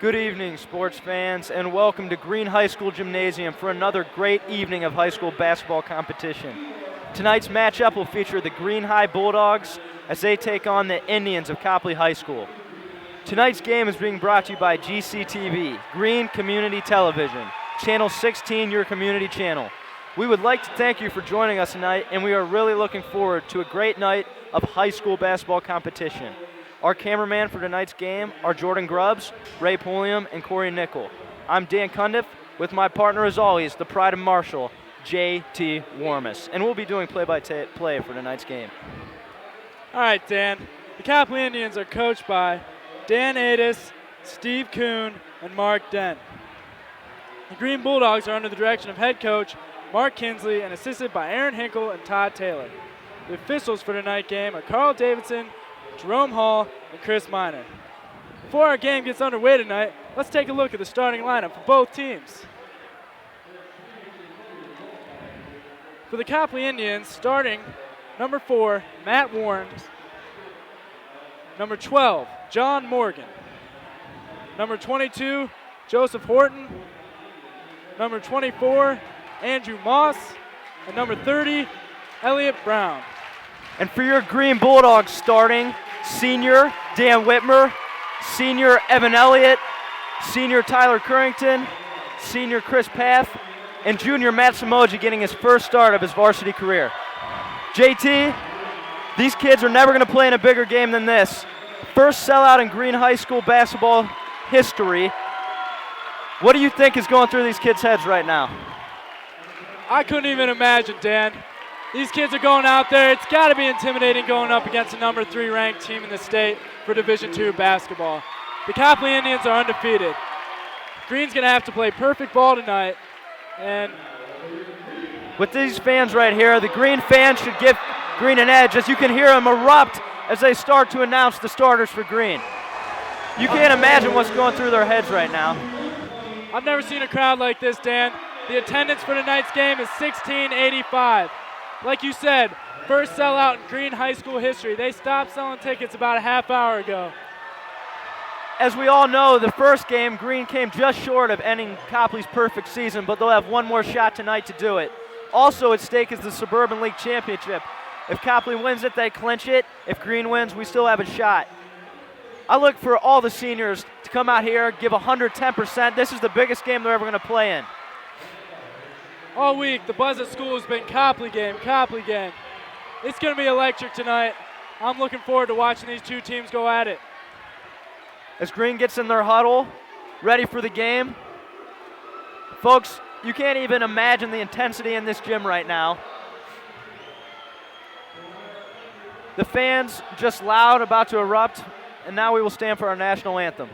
Good evening, sports fans, and welcome to Green High School Gymnasium for another great evening of high school basketball competition. Tonight's matchup will feature the Green High Bulldogs as they take on the Indians of Copley High School. Tonight's game is being brought to you by GCTV, Green Community Television, Channel 16, your community channel. We would like to thank you for joining us tonight, and we are really looking forward to a great night of high school basketball competition. Our cameraman for tonight's game are Jordan Grubbs, Ray Pulliam, and Corey Nickel. I'm Dan Cundiff with my partner, as always, the pride of Marshall, J.T. Warmus, and we'll be doing play-by-play for tonight's game. All right, Dan. The Copley Indians are coached by Dan Adis, Steve Kuhn, and Mark Dent. The Green Bulldogs are under the direction of head coach Mark Kinsley and assisted by Aaron Hinkle and Todd Taylor. The officials for tonight's game are Carl Davidson, Jerome Hall, and Chris Miner. Before our game gets underway tonight, let's take a look at the starting lineup for both teams. For the Copley Indians, starting number 4, Matt Warren. Number 12, John Morgan. Number 22, Joseph Horton. Number 24, Andrew Moss. And number 30, Elliot Brown. And for your Green Bulldogs starting, senior Dan Witmer, senior Evan Elliott, senior Tyler Currington, senior Chris Path, and junior Matt Samoji getting his first start of his varsity career. JT, these kids are never going to play in a bigger game than this. First sellout in Green High School basketball history. What do you think is going through these kids' heads right now? I couldn't even imagine, Dan. These kids are going out there. It's got to be intimidating going up against a number 3 ranked team in the state for Division II basketball. The Copley Indians are undefeated. Green's going to have to play perfect ball tonight. And with these fans right here, the Green fans should give Green an edge, as you can hear them erupt as they start to announce the starters for Green. You can't imagine what's going through their heads right now. I've never seen a crowd like this, Dan. The attendance for tonight's game is 1,685. Like you said, first sellout in Green High School history. They stopped selling tickets about a half hour ago. As we all know, the first game, Green came just short of ending Copley's perfect season, but they'll have one more shot tonight to do it. Also at stake is the Suburban League Championship. If Copley wins it, they clinch it. If Green wins, we still have a shot. I look for all the seniors to come out here, give 110%. This is the biggest game they're ever going to play in. All week, the buzz at school has been Copley game, Copley game. It's going to be electric tonight. I'm looking forward to watching these two teams go at it. As Green gets in their huddle, ready for the game. Folks, you can't even imagine the intensity in this gym right now. The fans just loud, about to erupt, and now we will stand for our national anthem.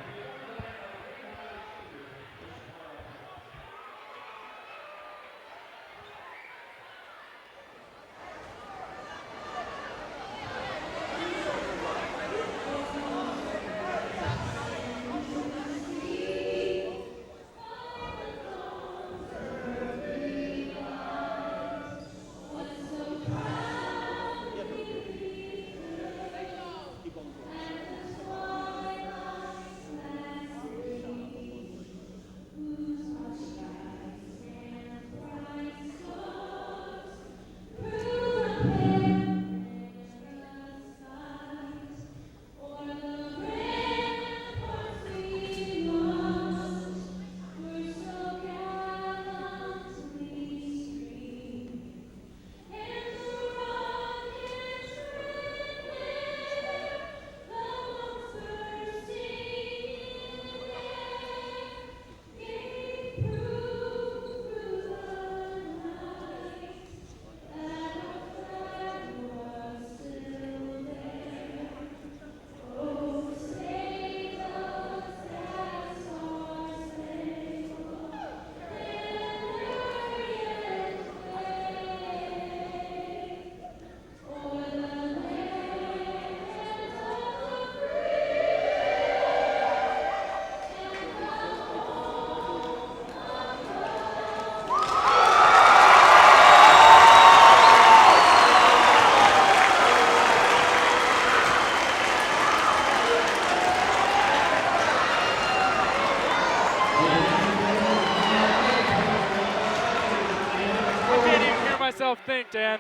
yourself think, Dan?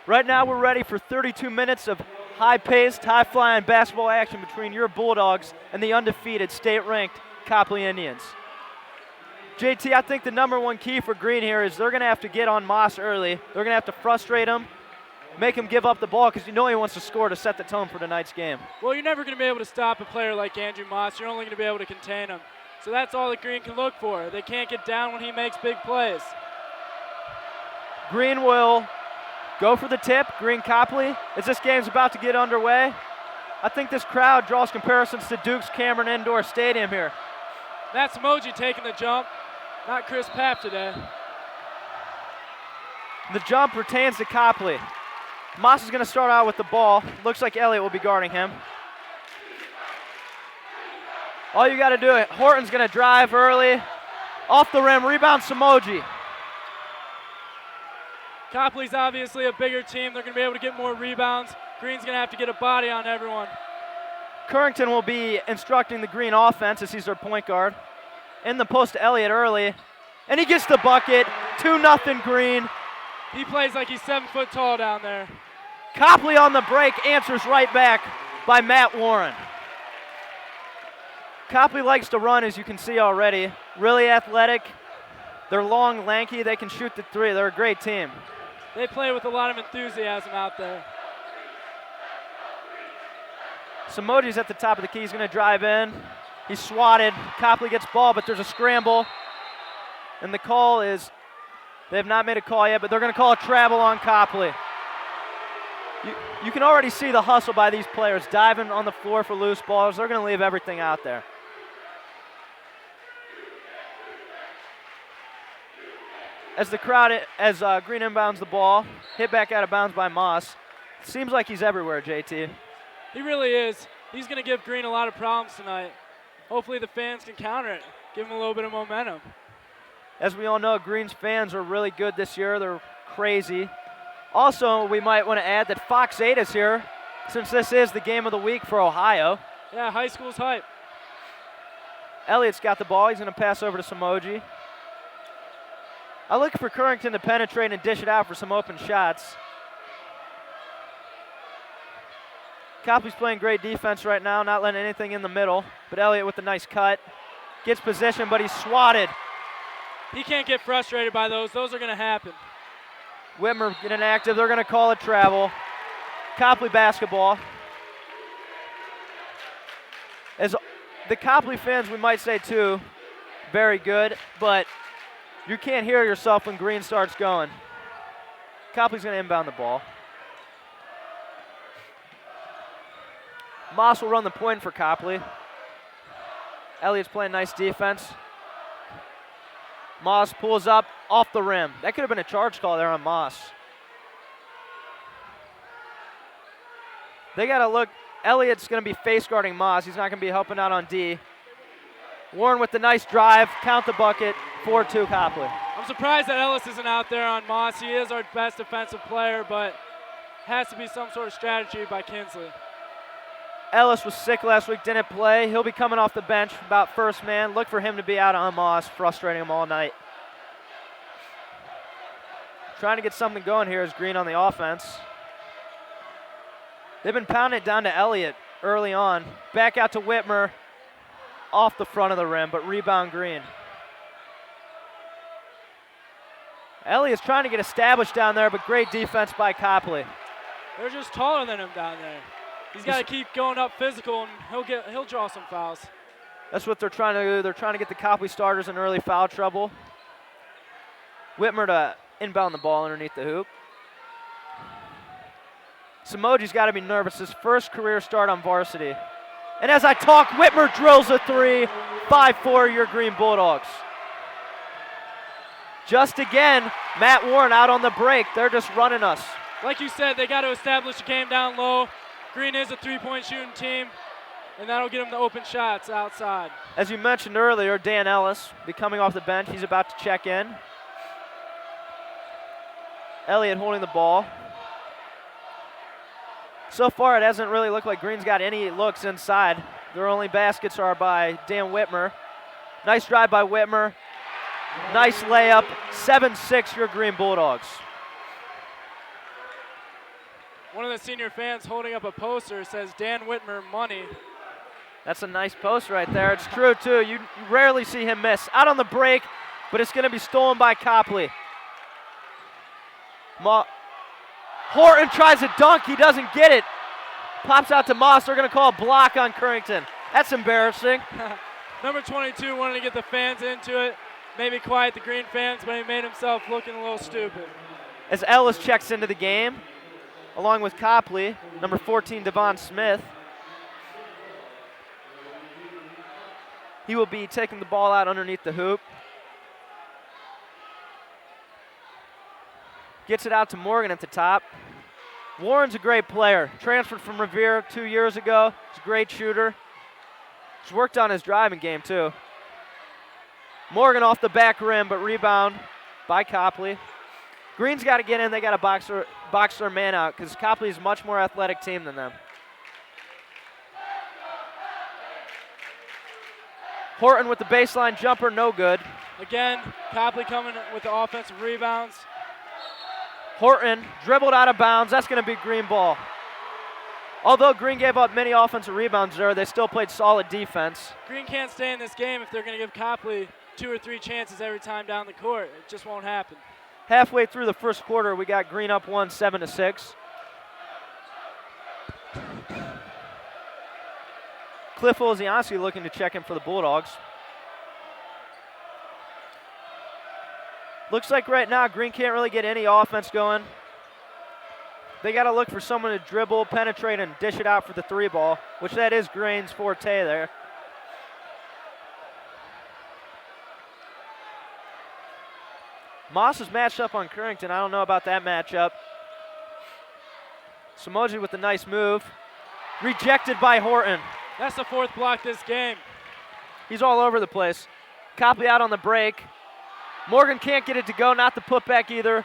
Right now we're ready for 32 minutes of high-paced, high-flying basketball action between your Bulldogs and the undefeated, state-ranked Copley Indians. JT, I think the number one key for Green here is they're going to have to get on Moss early. They're going to have to frustrate him, make him give up the ball, because you know he wants to score to set the tone for tonight's game. Well, you're never going to be able to stop a player like Andrew Moss. You're only going to be able to contain him. So that's all that Green can look for. They can't get down when he makes big plays. Green will go for the tip. Green Copley, as this game's about to get underway. I think this crowd draws comparisons to Duke's Cameron Indoor Stadium here. That's Emoji taking the jump, not Chris Papp today. The jump retains to Copley. Moss is going to start out with the ball. Looks like Elliott will be guarding him. All you got to do, Horton's going to drive early. Off the rim, rebound Samoji. Copley's obviously a bigger team. They're going to be able to get more rebounds. Green's going to have to get a body on everyone. Currington will be instructing the Green offense as he's their point guard. In the post to Elliott early. And he gets the bucket. 2-0 Green. He plays like he's 7 foot tall down there. Copley on the break, answers right back by Matt Warren. Copley likes to run, as you can see already. Really athletic. They're long, lanky. They can shoot the three. They're a great team. They play with a lot of enthusiasm out there. Samoji's at the top of the key. He's going to drive in. He's swatted. Copley gets ball, but there's a scramble. And the call is, they have not made a call yet, but they're going to call a travel on Copley. You can already see the hustle by these players, diving on the floor for loose balls. They're going to leave everything out there. As the crowd, as Green inbounds the ball, hit back out of bounds by Moss. Seems like he's everywhere, JT. He really is. He's going to give Green a lot of problems tonight. Hopefully the fans can counter it, give him a little bit of momentum. As we all know, Green's fans are really good this year. They're crazy. Also, we might want to add that Fox 8 is here, since this is the game of the week for Ohio. Yeah, high school's hype. Elliott's got the ball. He's going to pass over to Samoji. I look for Currington to penetrate and dish it out for some open shots. Copley's playing great defense right now, not letting anything in the middle. But Elliott with a nice cut. Gets position, but he's swatted. He can't get frustrated by those. Those are going to happen. Witmer getting active. They're going to call it travel. Copley basketball. As the Copley fans, we might say too, very good, but you can't hear yourself when Green starts going. Copley's going to inbound the ball. Moss will run the point for Copley. Elliott's playing nice defense. Moss pulls up off the rim. That could have been a charge call there on Moss. They got to look. Elliott's going to be face guarding Moss. He's not going to be helping out on D. Warren with the nice drive. Count the bucket. 4-2 Copley. I'm surprised that Ellis isn't out there on Moss. He is our best defensive player, but has to be some sort of strategy by Kinsley. Ellis was sick last week, didn't play. He'll be coming off the bench, about first man. Look for him to be out on Moss, frustrating him all night. Trying to get something going here is Green on the offense. They've been pounding it down to Elliott early on. Back out to Witmer, off the front of the rim, but rebound Green. Elliott's trying to get established down there, but great defense by Copley. They're just taller than him down there. He's got to keep going up physical, and he'll draw some fouls. That's what they're trying to do. They're trying to get the Copley starters in early foul trouble. Witmer to inbound the ball underneath the hoop. Samoji's got to be nervous. His first career start on varsity. And as I talk, Witmer drills a three. 5-4 your Green Bulldogs. Just again, Matt Warren out on the break. They're just running us. Like you said, they got to establish the game down low. Green is a three-point shooting team, and that'll get them the open shots outside. As you mentioned earlier, Dan Ellis be coming off the bench. He's about to check in. Elliott holding the ball. So far, it hasn't really looked like Green's got any looks inside. Their only baskets are by Dan Witmer. Nice drive by Witmer. Nice layup. 7-6 your Green Bulldogs. one of the senior fans holding up a poster says Dan Witmer money. That's a nice post right there. It's true, too. You rarely see him miss. Out on the break, but it's going to be stolen by Copley. Horton tries to dunk. He doesn't get it. Pops out to Moss. They're going to call a block on Currington. That's embarrassing. Number 22 wanted to get the fans into it, maybe quiet the Green fans, but he made himself looking a little stupid. As Ellis checks into the game, along with Copley, number 14, Devon Smith. He will be taking the ball out underneath the hoop. Gets it out to Morgan at the top. Warren's a great player. Transferred from Revere 2 years ago. He's a great shooter. He's worked on his driving game, too. Morgan off the back rim, but rebound by Copley. Green's got to get in. They got to box their man out because Copley's a much more athletic team than them. Horton with the baseline jumper, no good. Again, Copley coming with the offensive rebounds. Horton dribbled out of bounds. That's going to be Green ball. Although Green gave up many offensive rebounds there, they still played solid defense. Green can't stay in this game if they're going to give Copley 2 or 3 chances every time down the court. It just won't happen. Halfway through the first quarter, we got Green up 1, 7-6. Cliff Olzianski looking to check in for the Bulldogs. Looks like right now Green can't really get any offense going. They got to look for someone to dribble, penetrate, and dish it out for the 3 ball, which that is Green's forte there. Moss is matched up on Currington. I don't know about that matchup. Samoji with a nice move. Rejected by Horton. That's the 4th block this game. He's all over the place. Copley out on the break. Morgan can't get it to go, not the putback either.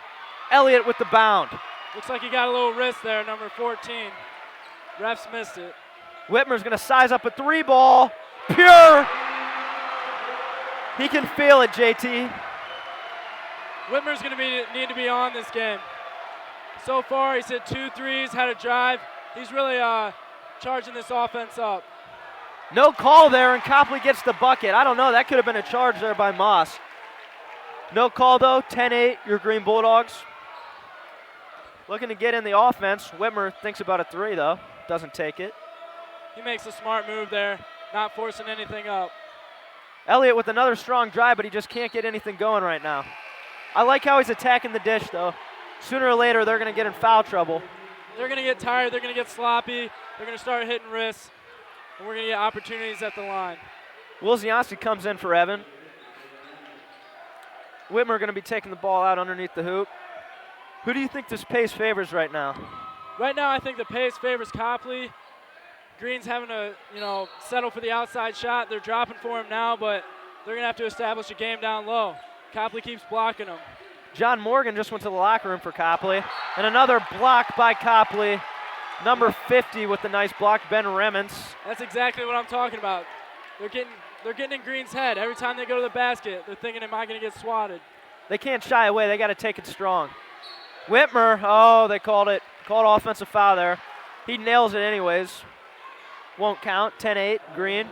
Elliott with the bound. Looks like he got a little wrist there, number 14. Refs missed it. Witmer's going to size up a 3 ball. Pure. He can feel it, JT. Witmer's going to need to be on this game. So far, he's hit 2 threes, had a drive. He's really charging this offense up. No call there, and Copley gets the bucket. I don't know. That could have been a charge there by Moss. No call, though. 10-8, your Green Bulldogs. Looking to get in the offense. Witmer thinks about a 3, though. Doesn't take it. He makes a smart move there, not forcing anything up. Elliott with another strong drive, but he just can't get anything going right now. I like how he's attacking the dish, though. Sooner or later, they're going to get in foul trouble. They're going to get tired. They're going to get sloppy. They're going to start hitting wrists, and we're going to get opportunities at the line. Wilzianski comes in for Evan. Witmer going to be taking the ball out underneath the hoop. Who do you think this pace favors right now? Right now, I think the pace favors Copley. Green's having to, settle for the outside shot. They're dropping for him now, but they're going to have to establish a game down low. Copley keeps blocking him. John Morgan just went to the locker room for Copley. And another block by Copley. Number 50 with the nice block, Ben Remens. That's exactly what I'm talking about. They're getting in Green's head. Every time they go to the basket, they're thinking, am I going to get swatted? They can't shy away. They got to take it strong. Witmer, oh, they called it. Called offensive foul there. He nails it anyways. Won't count. 10-8, Green.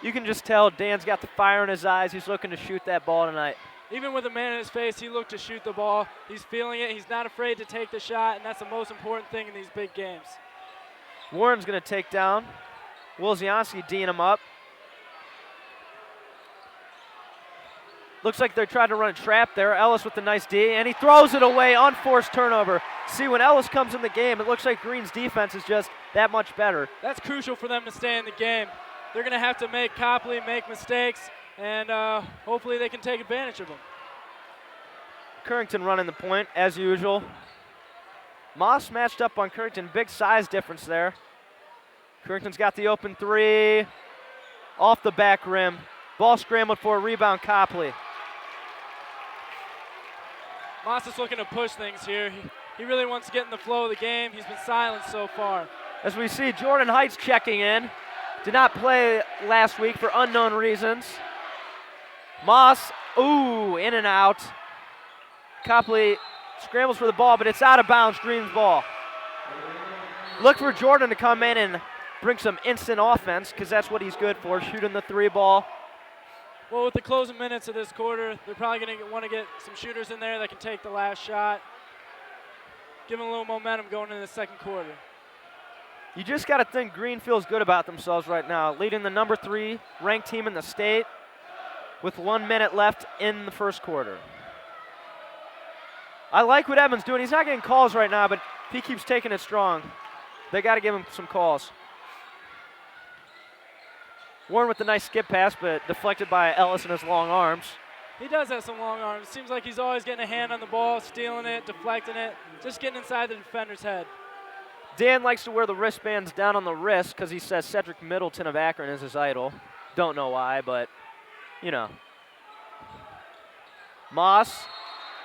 You can just tell Dan's got the fire in his eyes. He's looking to shoot that ball tonight. Even with a man in his face, he looked to shoot the ball. He's feeling it. He's not afraid to take the shot, and that's the most important thing in these big games. Warren's going to take down. Wilzianski D'ing him up. Looks like they're trying to run a trap there. Ellis with the nice D, and he throws it away. Unforced turnover. See, when Ellis comes in the game, it looks like Green's defense is just that much better. That's crucial for them to stay in the game. They're going to have to make Copley make mistakes, and hopefully they can take advantage of them. Currington running the point, as usual. Moss matched up on Currington. Big size difference there. Currington's got the open 3. Off the back rim. Ball scrambled for a rebound, Copley. Moss is looking to push things here. He really wants to get in the flow of the game. He's been silent so far. As we see Jordan Heights checking in. Did not play last week for unknown reasons. Moss, in and out. Copley scrambles for the ball, but it's out of bounds, Green's ball. Look for Jordan to come in and bring some instant offense, because that's what he's good for, shooting the 3 ball. Well, with the closing minutes of this quarter, they're probably going to want to get some shooters in there that can take the last shot. Give them a little momentum going into the second quarter. You just got to think Green feels good about themselves right now, leading the number 3 ranked team in the state with 1 minute left in the first quarter. I like what Evan's doing. He's not getting calls right now, but if he keeps taking it strong, they got to give him some calls. Warren with the nice skip pass, but deflected by Ellis and his long arms. He does have some long arms. Seems like he's always getting a hand on the ball, stealing it, deflecting it, just getting inside the defender's head. Dan likes to wear the wristbands down on the wrist because he says Cedric Middleton of Akron is his idol. Don't know why, but, you know. Moss,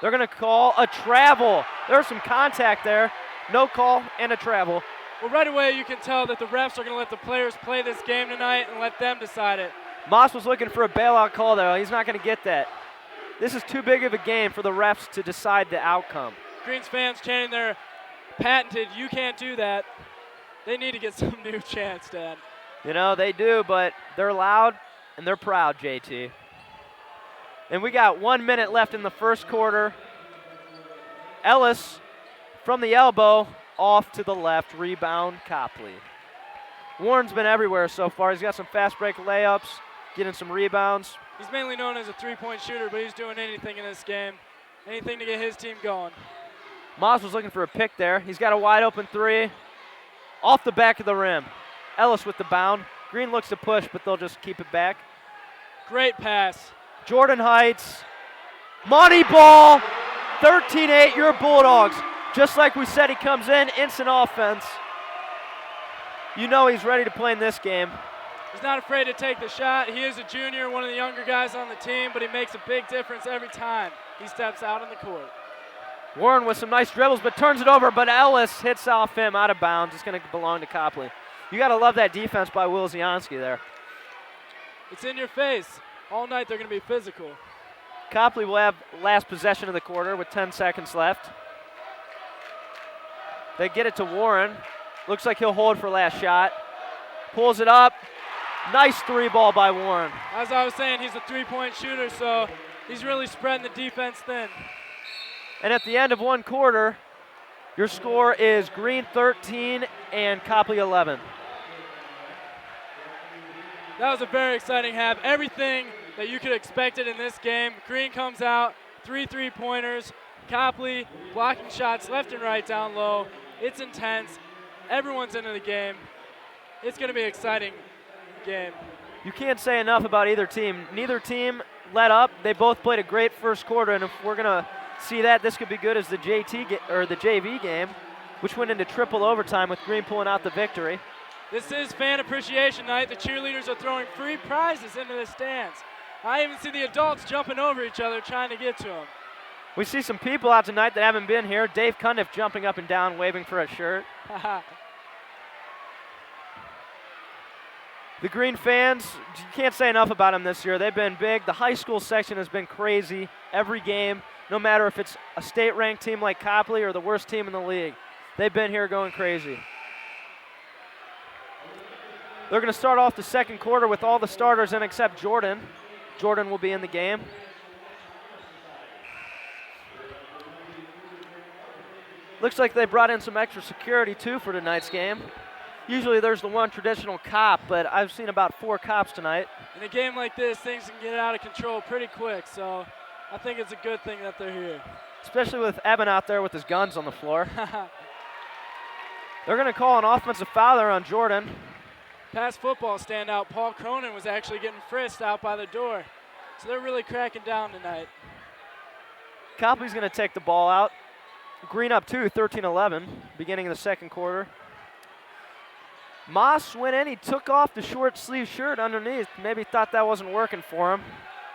they're going to call a travel. There's some contact there. No call and a travel. Well, right away you can tell that the refs are going to let the players play this game tonight and let them decide it. Moss was looking for a bailout call there. He's not going to get that. This is too big of a game for the refs to decide the outcome. Greens fans chanting their patented, "You can't do that." They need to get some new chants, Dan. You know, they do, but they're loud and they're proud, JT. And we got 1 minute left in the first quarter. Ellis from the elbow, off to the left, rebound Copley. Warren's been everywhere so far. He's got some fast break layups, getting some rebounds. He's mainly known as a three-point shooter, but he's doing anything in this game, anything to get his team going. Moss was looking for a pick there. He's got a wide open 3, off the back of the rim. Ellis with the bound. Green looks to push, but they'll just keep it back. Great pass. Jordan Heights, money ball, 13-8, your Bulldogs. Just like we said, he comes in, instant offense. You know he's ready to play in this game. He's not afraid to take the shot. He is a junior, one of the younger guys on the team, but he makes a big difference every time he steps out on the court. Warren with some nice dribbles, but turns it over, but Ellis hits off him out of bounds. It's going to belong to Copley. You got to love that defense by Will Zianski there. It's in your face. All night they're going to be physical. Copley will have last possession of the quarter with 10 seconds left. They get it to Warren. Looks like he'll hold for last shot. Pulls it up. Nice 3 ball by Warren. As I was saying, he's a three-point shooter, so he's really spreading the defense thin. And at the end of 1 quarter, your score is Green 13 and Copley 11. That was a very exciting half. Everything that you could expect it in this game. Green comes out, 3 3-pointers. Copley blocking shots left and right down low. It's intense. Everyone's into the game. It's going to be an exciting game. You can't say enough about either team. Neither team let up. They both played a great first quarter, and if we're going to see that, this could be good as the JV game, which went into triple overtime with Green pulling out the victory. This is fan appreciation night. The cheerleaders are throwing free prizes into the stands. I even see the adults jumping over each other trying to get to them. We see some people out tonight that haven't been here. Dave Cundiff jumping up and down, waving for a shirt. The Green fans, you can't say enough about them this year. They've been big. The high school section has been crazy every game, no matter if it's a state-ranked team like Copley or the worst team in the league. They've been here going crazy. They're going to start off the second quarter with all the starters in except Jordan. Jordan will be in the game. Looks like they brought in some extra security, too, for tonight's game. Usually there's the one traditional cop, but I've seen about 4 cops tonight. In a game like this, things can get out of control pretty quick, so I think it's a good thing that they're here. Especially with Evan out there with his guns on the floor. They're going to call an offensive foul there on Jordan. Past football standout, Paul Cronin was actually getting frisked out by the door. So they're really cracking down tonight. Copley's going to take the ball out. Green up 2, 13-11, beginning of the second quarter. Moss went in. He took off the short sleeve shirt underneath. Maybe thought that wasn't working for him.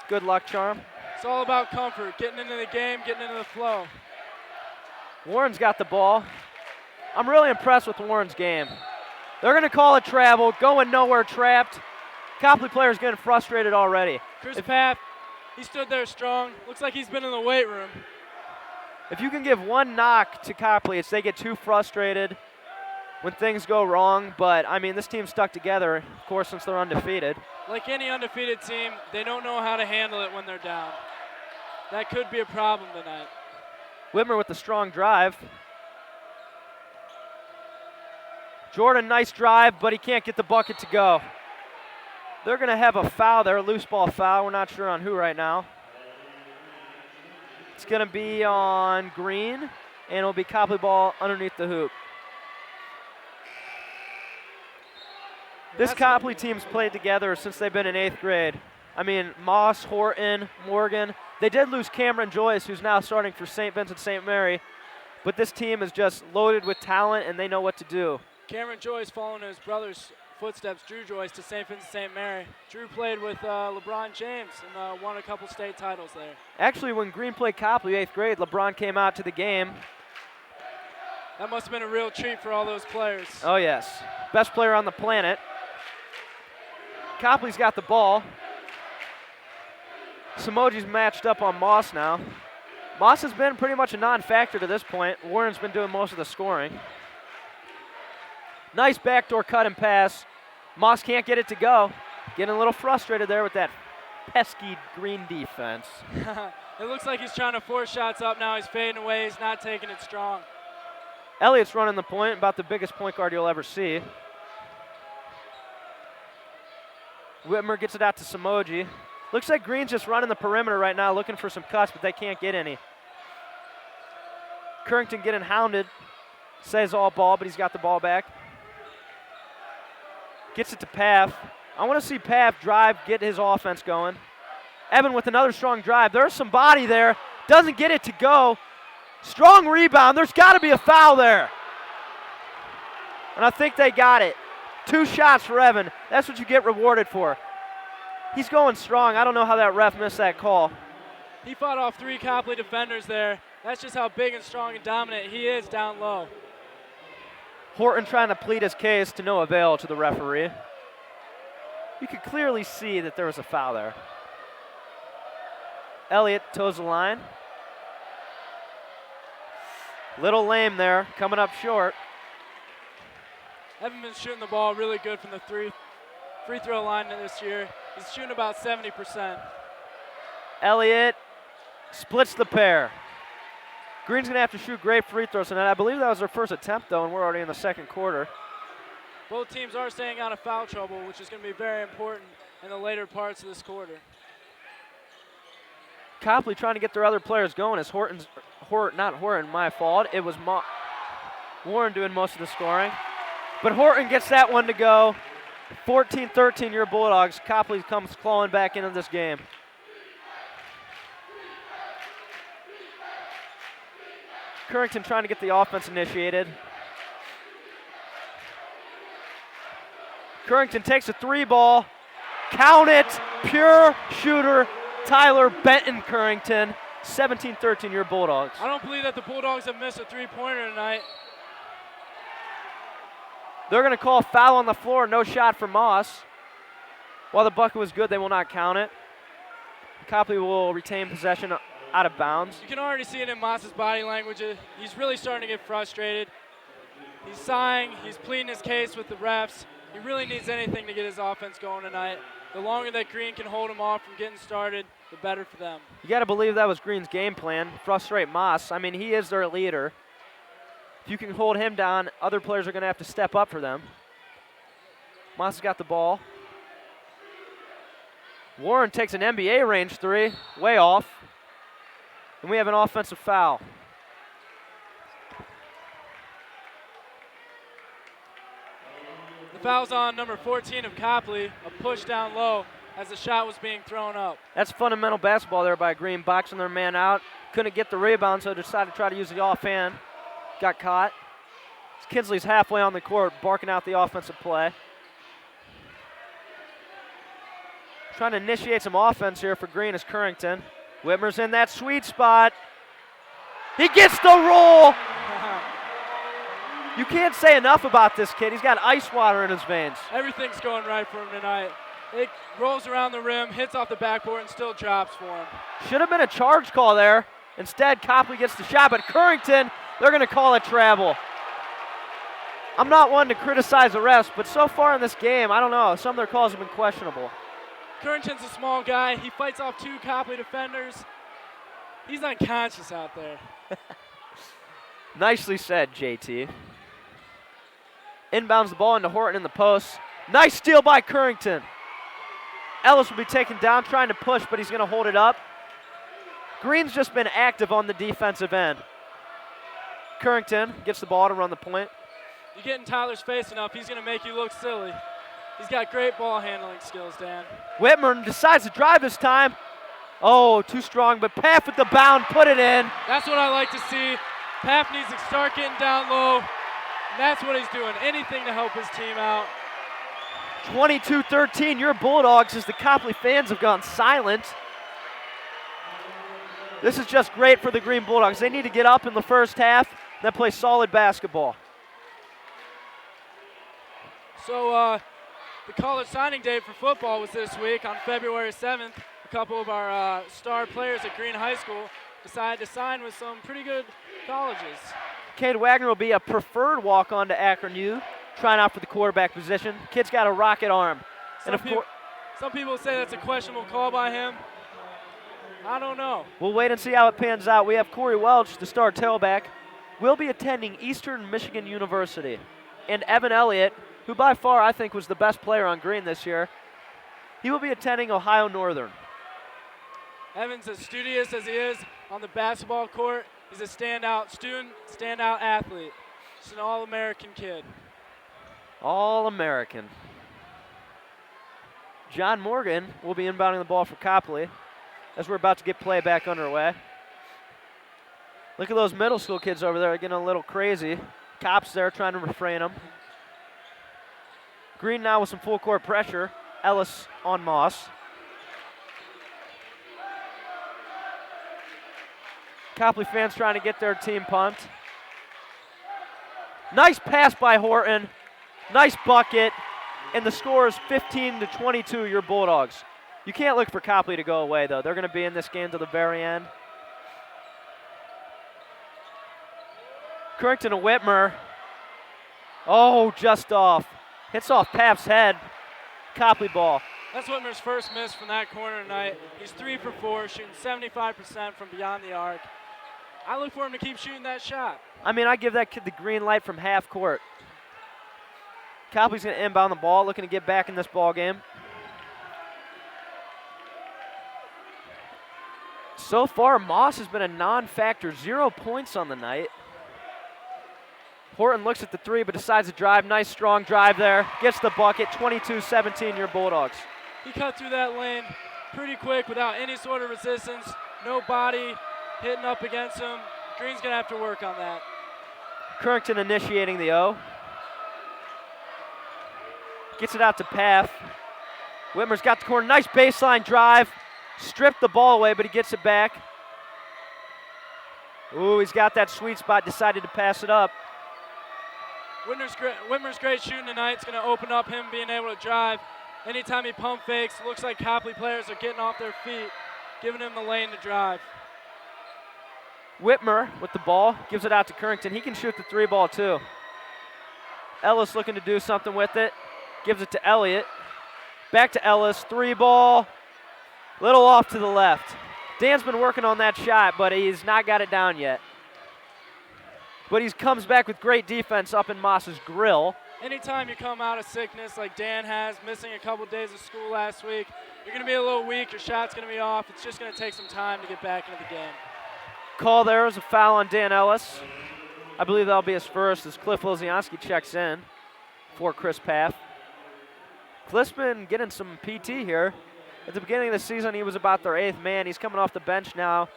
Good luck charm. It's all about comfort, getting into the game, getting into the flow. Warren's got the ball. I'm really impressed with Warren's game. They're going to call a travel, going nowhere trapped. Copley player's getting frustrated already. Chris Papp, he stood there strong. Looks like he's been in the weight room. If you can give one knock to Copley, it's they get too frustrated when things go wrong. But, I mean, this team's stuck together, of course, since they're undefeated. Like any undefeated team, they don't know how to handle it when they're down. That could be a problem tonight. Witmer with the strong drive. Jordan, nice drive, but he can't get the bucket to go. They're going to have a foul there, a loose ball foul. We're not sure on who right now. It's going to be on Green, and it'll be Copley ball underneath the hoop. This Copley team's played together since they've been in 8th grade. I mean, Moss, Horton, Morgan. They did lose Cameron Joyce, who's now starting for St. Vincent St. Mary, but this team is just loaded with talent, and they know what to do. Cameron Joyce following his brother's footsteps, Drew Joyce, to St. Vincent St. Mary. Drew played with LeBron James and won a couple state titles there. Actually, when Green played Copley 8th grade, LeBron came out to the game. That must have been a real treat for all those players. Oh, yes. Best player on the planet. Copley's got the ball. Samoji's matched up on Moss now. Moss has been pretty much a non-factor to this point. Warren's been doing most of the scoring. Nice backdoor cut and pass. Moss can't get it to go. Getting a little frustrated there with that pesky Green defense. It looks like he's trying to force shots up now. He's fading away. He's not taking it strong. Elliott's running the point, about the biggest point guard you'll ever see. Witmer gets it out to Samoji. Looks like Green's just running the perimeter right now, looking for some cuts, but they can't get any. Currington getting hounded. Says all ball, but he's got the ball back. Gets it to Pav. I want to see Pav drive, get his offense going. Evan with another strong drive. There's some body there. Doesn't get it to go. Strong rebound. There's got to be a foul there. And I think they got it. 2 shots for Evan. That's what you get rewarded for. He's going strong. I don't know how that ref missed that call. He fought off 3 Copley defenders there. That's just how big and strong and dominant he is down low. Horton trying to plead his case to no avail to the referee. You could clearly see that there was a foul there. Elliott toes the line. Little lame there, coming up short. Haven't been shooting the ball really good from the free throw line this year. He's shooting about 70%. Elliott splits the pair. Green's going to have to shoot great free throws tonight. I believe that was their first attempt, though, and we're already in the second quarter. Both teams are staying out of foul trouble, which is going to be very important in the later parts of this quarter. Copley trying to get their other players going as not Horton, my fault. It was Warren doing most of the scoring. But Horton gets that one to go. 14-13 your Bulldogs. Copley comes clawing back into this game. Currington trying to get the offense initiated. Currington takes a 3 ball. Count it. Pure shooter. Tyler Benton Currington. 17-13 your Bulldogs. I don't believe that the Bulldogs have missed a 3-pointer tonight. They're going to call foul on the floor. No shot for Moss. While the bucket was good, they will not count it. Copley will retain possession out of bounds. You can already see it in Moss's body language. He's really starting to get frustrated. He's sighing. He's pleading his case with the refs. He really needs anything to get his offense going tonight. The longer that Green can hold him off from getting started, the better for them. You got to believe that was Green's game plan. Frustrate Moss. I mean, he is their leader. If you can hold him down, other players are going to have to step up for them. Moss has got the ball. Warren takes an NBA range 3, way off. And we have an offensive foul. The foul's on number 14 of Copley, a push down low as the shot was being thrown up. That's fundamental basketball there by Green, boxing their man out. Couldn't get the rebound, so decided to try to use the offhand. Got caught. Kinsley's halfway on the court, barking out the offensive play. Trying to initiate some offense here for Green is Currington. Witmer's in that sweet spot. He gets the roll. You can't say enough about this kid. He's got ice water in his veins. Everything's going right for him tonight. It rolls around the rim, hits off the backboard, and still drops for him. Should have been a charge call there. Instead, Copley gets the shot, but Currington, they're going to call it travel. I'm not one to criticize the refs, but so far in this game, I don't know. Some of their calls have been questionable. Currington's a small guy. He fights off 2 Copley defenders. He's unconscious out there. Nicely said, JT. Inbounds the ball into Horton in the post. Nice steal by Currington. Ellis will be taken down, trying to push, but he's going to hold it up. Green's just been active on the defensive end. Currington gets the ball to run the point. You get in Tyler's face enough, he's going to make you look silly. He's got great ball handling skills, Dan. Witmer decides to drive this time. Oh, too strong, but Paff with the bound, put it in. That's what I like to see. Paff needs to start getting down low, and that's what he's doing. Anything to help his team out. 22-13, your Bulldogs, as the Copley fans have gone silent. This is just great for the Green Bulldogs. They need to get up in the first half, then play solid basketball. So the college signing date for football was this week on February 7th. A couple of our star players at Green High School decided to sign with some pretty good colleges. Cade Wagner will be a preferred walk-on to Akron U, trying out for the quarterback position. Kid's got a rocket arm. Some people say that's a questionable call by him. I don't know. We'll wait and see how it pans out. We have Corey Welch, the star tailback, will be attending Eastern Michigan University. And Evan Elliott, who by far I think was the best player on Green this year, he will be attending Ohio Northern. Evan's as studious as he is on the basketball court. He's a standout student, standout athlete. Just an all-American kid. All-American. John Morgan will be inbounding the ball for Copley as we're about to get play back underway. Look at those middle school kids over there getting a little crazy. Cops there trying to refrain them. Green now with some full court pressure. Ellis on Moss. Copley fans trying to get their team pumped. Nice pass by Horton. Nice bucket. And the score is 15-22, your Bulldogs. You can't look for Copley to go away, though. They're going to be in this game to the very end. Currington to Witmer. Oh, just off. Hits off Paff's head. Copley ball. That's Whitmer's first miss from that corner tonight. He's 3 for 4, shooting 75% from beyond the arc. I look for him to keep shooting that shot. I mean, I give that kid the green light from half court. Copley's going to inbound the ball, looking to get back in this ball game. So far, Moss has been a non-factor, 0 points on the night. Horton looks at the 3, but decides to drive. Nice, strong drive there. Gets the bucket, 22-17, your Bulldogs. He cut through that lane pretty quick without any sort of resistance. No body hitting up against him. Green's going to have to work on that. Currington initiating the O. Gets it out to Paff. Witmer's got the corner. Nice baseline drive. Stripped the ball away, but he gets it back. Ooh, he's got that sweet spot. Decided to pass it up. Witmer's great shooting tonight. It's going to open up him being able to drive. Anytime he pump fakes, looks like Copley players are getting off their feet, giving him the lane to drive. Witmer with the ball, gives it out to Currington. He can shoot the 3 ball too. Ellis looking to do something with it. Gives it to Elliott. Back to Ellis, 3 ball. Little off to the left. Dan's been working on that shot, but he's not got it down yet. But he comes back with great defense up in Moss's grill. Anytime you come out of sickness like Dan has, missing a couple days of school last week, you're going to be a little weak, your shot's going to be off. It's just going to take some time to get back into the game. Call there is a foul on Dan Ellis. I believe that'll be his first as Cliff Lozionski checks in for Chris Paff. Cliff's been getting some PT here. At the beginning of the season, he was about their 8th man. He's coming off the bench now,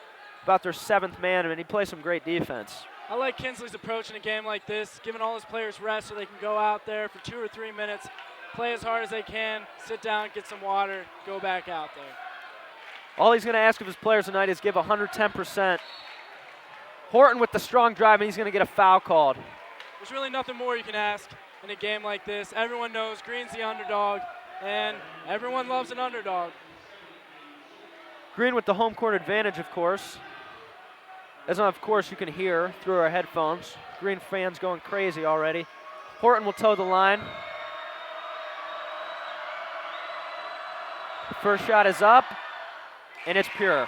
about their 7th man, and he plays some great defense. I like Kinsley's approach in a game like this, giving all his players rest so they can go out there for 2 or 3 minutes, play as hard as they can, sit down, get some water, go back out there. All he's going to ask of his players tonight is give 110%. Horton with the strong drive, and he's going to get a foul called. There's really nothing more you can ask in a game like this. Everyone knows Green's the underdog, and everyone loves an underdog. Green with the home court advantage, of course. As of course you can hear through our headphones. Green fans going crazy already. Horton will toe the line. The first shot is up, and it's pure.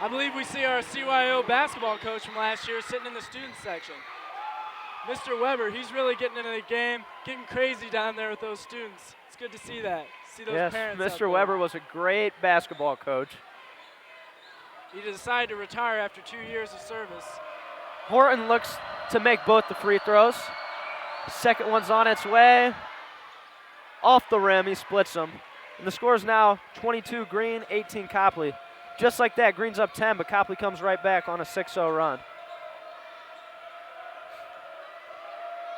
I believe we see our CYO basketball coach from last year sitting in the student section. Mr. Weber, he's really getting into the game, getting crazy down there with those students. It's good to see that. See those parents out there. Mr. Weber was a great basketball coach. He decided to retire after 2 years of service. Horton looks to make both the free throws. Second one's on its way. Off the rim, he splits them. And the score is now 22 Green, 18 Copley. Just like that, Green's up 10, but Copley comes right back on a 6-0 run.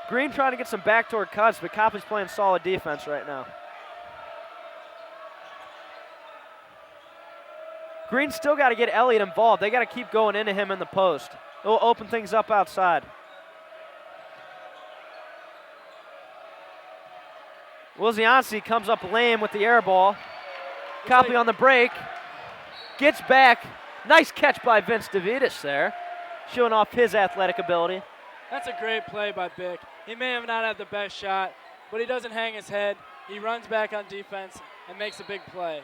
Green trying to get some backdoor cuts, but Copley's playing solid defense right now. Green still got to get Elliott involved. They got to keep going into him in the post. It'll open things up outside. Wilziansi comes up lame with the air ball. Copley on the break. Gets back. Nice catch by Vince DeVitis there, showing off his athletic ability. That's a great play by Bick. He may have not had the best shot, but he doesn't hang his head. He runs back on defense and makes a big play.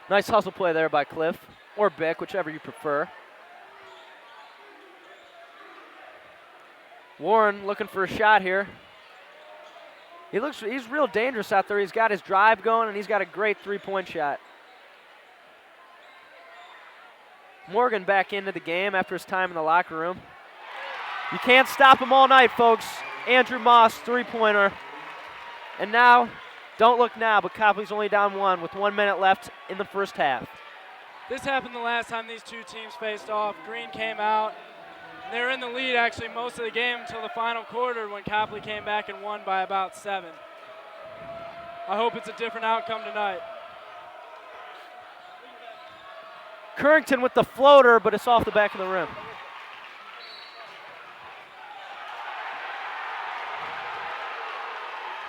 Nice hustle play there by Cliff, or Bick, whichever you prefer. Warren looking for a shot here. He's real dangerous out there. He's got his drive going, and he's got a great three-point shot. Morgan back into the game after his time in the locker room. You can't stop him all night, folks. Andrew Moss, three-pointer. And now, don't look now, but Copley's only down one with 1 minute left in the first half. This happened the last time these two teams faced off. Green came out. They were in the lead actually most of the game until the final quarter when Copley came back and won by about 7. I hope it's a different outcome tonight. Currington with the floater, but it's off the back of the rim.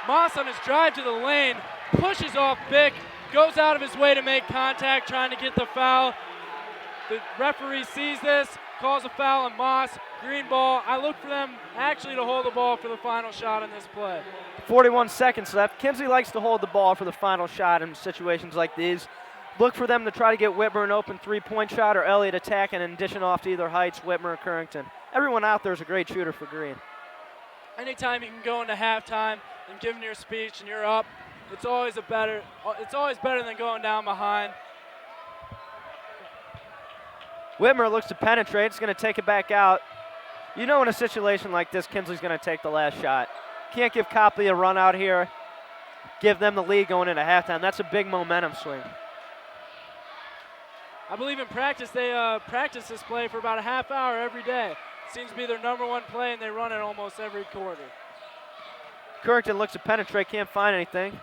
Moss on his drive to the lane, pushes off Bick, goes out of his way to make contact, trying to get the foul. The referee sees this, calls a foul on Moss. Green ball. I look for them actually to hold the ball for the final shot in this play. 41 seconds left. Kinsley likes to hold the ball for the final shot in situations like these. Look for them to try to get Witmer an open three-point shot or Elliott attacking and dishing off to either Heights, Witmer, or Currington. Everyone out there is a great shooter for Green. Anytime you can go into halftime and give them your speech and you're up, it's always better than going down behind. Witmer looks to penetrate. It's going to take it back out. You know in a situation like this, Kinsley's going to take the last shot. Can't give Copley a run out here. Give them the lead going into halftime. That's a big momentum swing. I believe in practice, they practice this play for about a half hour every day. Seems to be their number one play, and they run it almost every quarter. Currington looks to penetrate, can't find anything.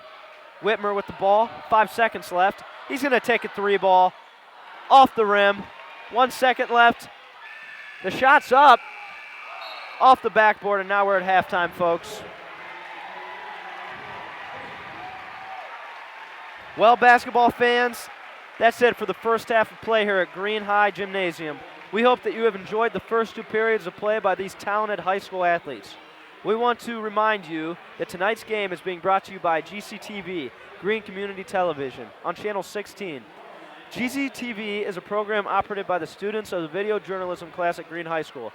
Witmer with the ball, 5 seconds left. He's going to take a three ball off the rim. 1 second left. The shot's up off the backboard, and now we're at halftime, folks. Well, basketball fans, that's it for the first half of play here at Green High Gymnasium. We hope that you have enjoyed the first 2 periods of play by these talented high school athletes. We want to remind you that tonight's game is being brought to you by GCTV, Green Community Television, on Channel 16. GCTV is a program operated by the students of the video journalism class at Green High School.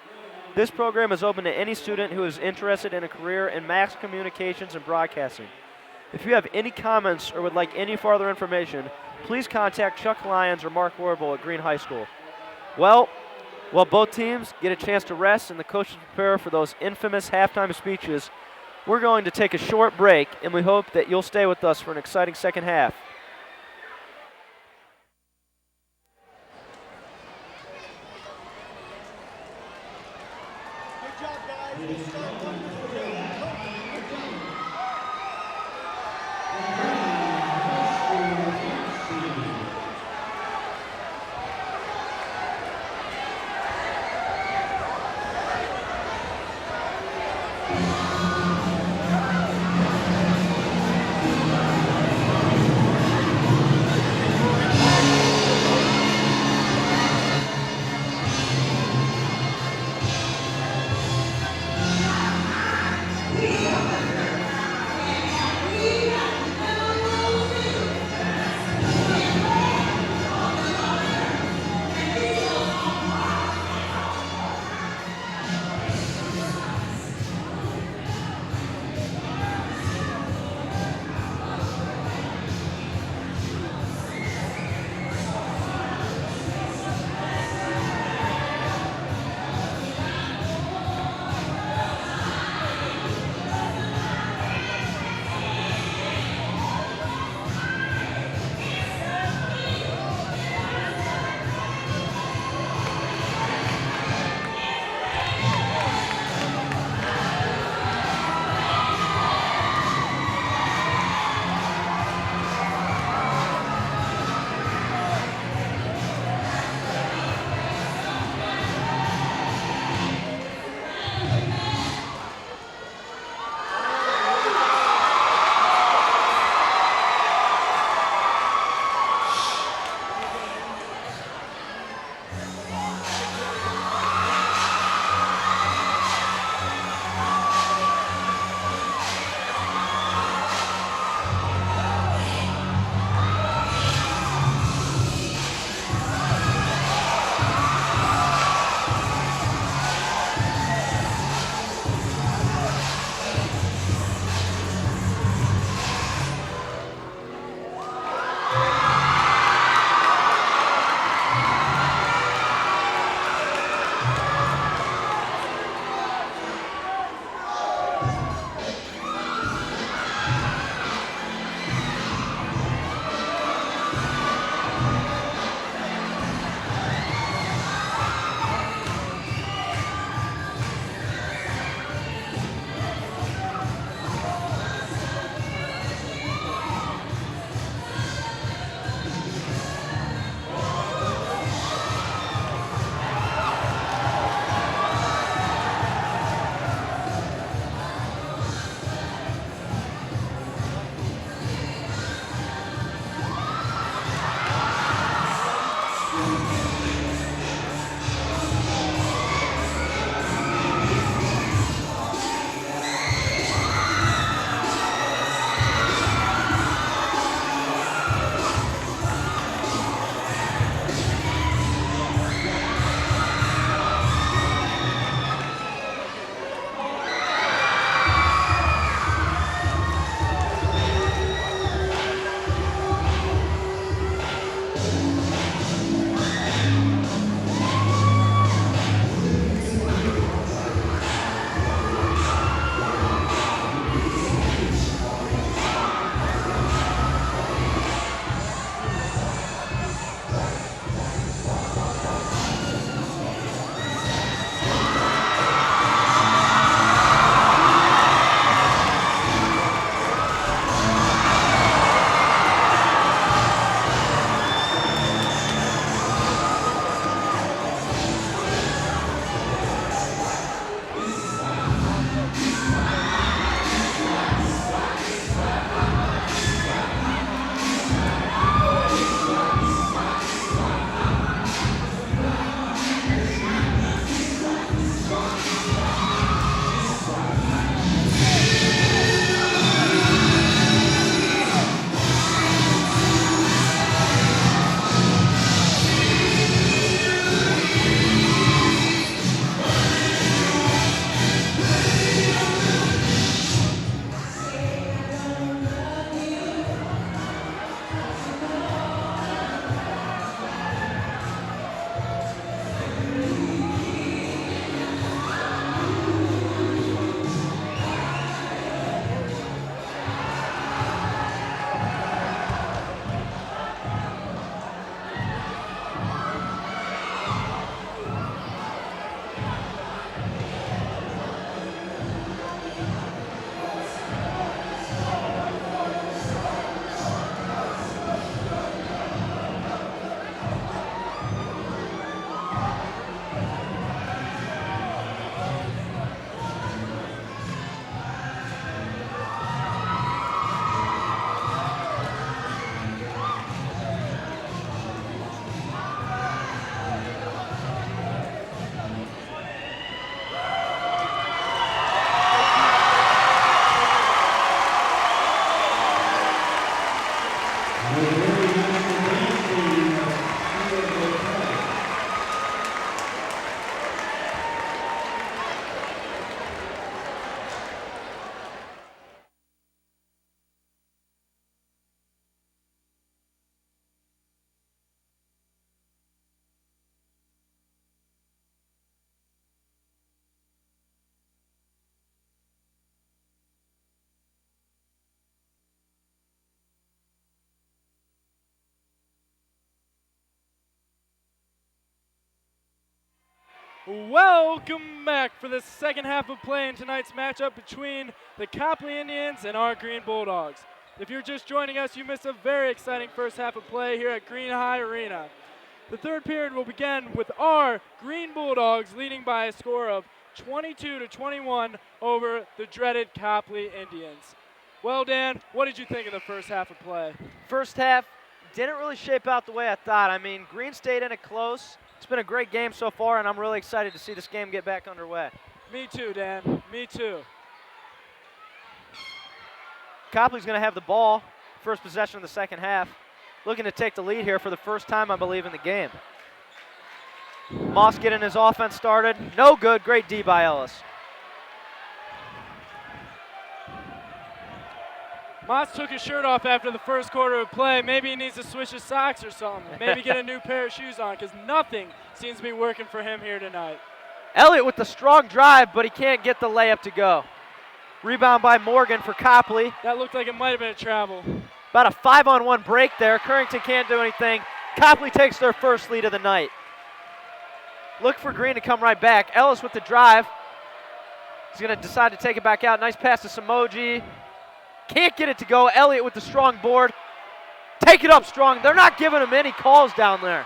This program is open to any student who is interested in a career in mass communications and broadcasting. If you have any comments or would like any further information, please contact Chuck Lyons or Mark Warble at Green High School. Well, both teams get a chance to rest and the coaches prepare for those infamous halftime speeches, we're going to take a short break, and we hope that you'll stay with us for an exciting second half. Good job, guys. Welcome back for the second half of play in tonight's matchup between the Copley Indians and our Green Bulldogs. If you're just joining us, you missed a very exciting first half of play here at Green High Arena. The third period will begin with our Green Bulldogs leading by a score of 22-21 over the dreaded Copley Indians. Well, Dan, what did you think of the first half of play? First half didn't really shape out the way I thought. I mean, Green stayed in it close. It's been a great game so far, and I'm really excited to see this game get back underway. Me too, Dan. Me too. Copley's going to have the ball, first possession of the second half. Looking to take the lead here for the first time, I believe, in the game. Moss getting his offense started. No good. Great D by Ellis. Moss took his shirt off after the first quarter of play. Maybe he needs to switch his socks or something. Maybe get a new pair of shoes on, because nothing seems to be working for him here tonight. Elliott with the strong drive, but he can't get the layup to go. Rebound by Morgan for Copley. That looked like it might have been a travel. About a 5-on-1 break there. Currington can't do anything. Copley takes their first lead of the night. Look for Green to come right back. Ellis with the drive. He's going to decide to take it back out. Nice pass to Samoji. Can't get it to go. Elliott with the strong board. Take it up strong. They're not giving him any calls down there.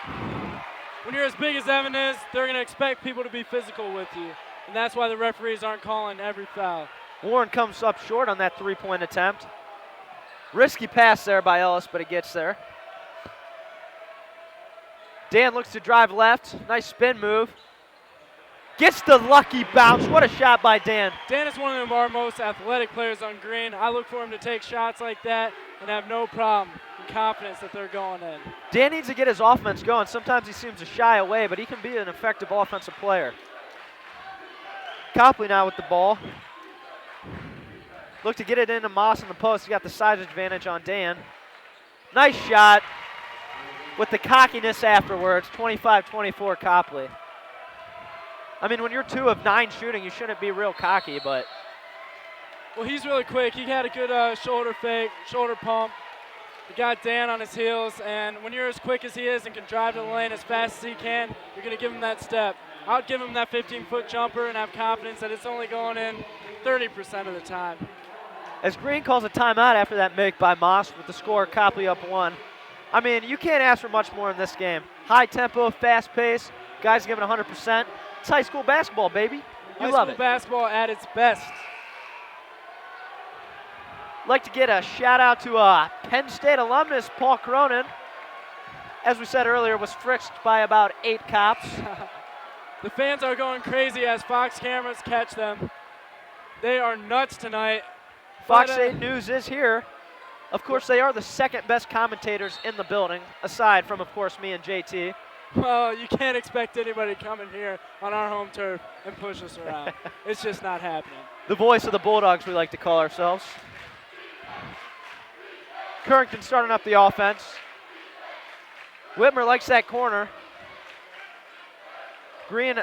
When you're as big as Evan is, they're going to expect people to be physical with you. And that's why the referees aren't calling every foul. Warren comes up short on that three-point attempt. Risky pass there by Ellis, but it gets there. Dan looks to drive left. Nice spin move. Gets the lucky bounce. What a shot by Dan. Dan is one of our most athletic players on Green. I look for him to take shots like that and have no problem and confidence that they're going in. Dan needs to get his offense going. Sometimes he seems to shy away, but he can be an effective offensive player. Copley now with the ball. Look to get it into Moss in the post. He got the size advantage on Dan. Nice shot with the cockiness afterwards. 25-24 Copley. I mean, when you're 2 of 9 shooting, you shouldn't be real cocky, but. Well, he's really quick. He had a good shoulder fake, shoulder pump. He got Dan on his heels, and when you're as quick as he is and can drive to the lane as fast as he can, you're going to give him that step. I'll give him that 15-foot jumper and have confidence that it's only going in 30% of the time. As Green calls a timeout after that make by Moss with the score, Copley up 1. I mean, you can't ask for much more in this game. High tempo, fast pace, guys giving 100%. It's high school basketball, baby. You love it. High school basketball at its best. Like to get a shout out to Penn State alumnus Paul Cronin. As we said earlier, was frisked by about 8 cops. The fans are going crazy as Fox cameras catch them. They are nuts tonight. Fox 8 News is here. Of course, they are the second best commentators in the building, aside from, of course, me and JT. Well, you can't expect anybody coming here on our home turf and push us around. It's just not happening. The voice of the Bulldogs, we like to call ourselves. Currington starting up the offense. Witmer likes that corner. Green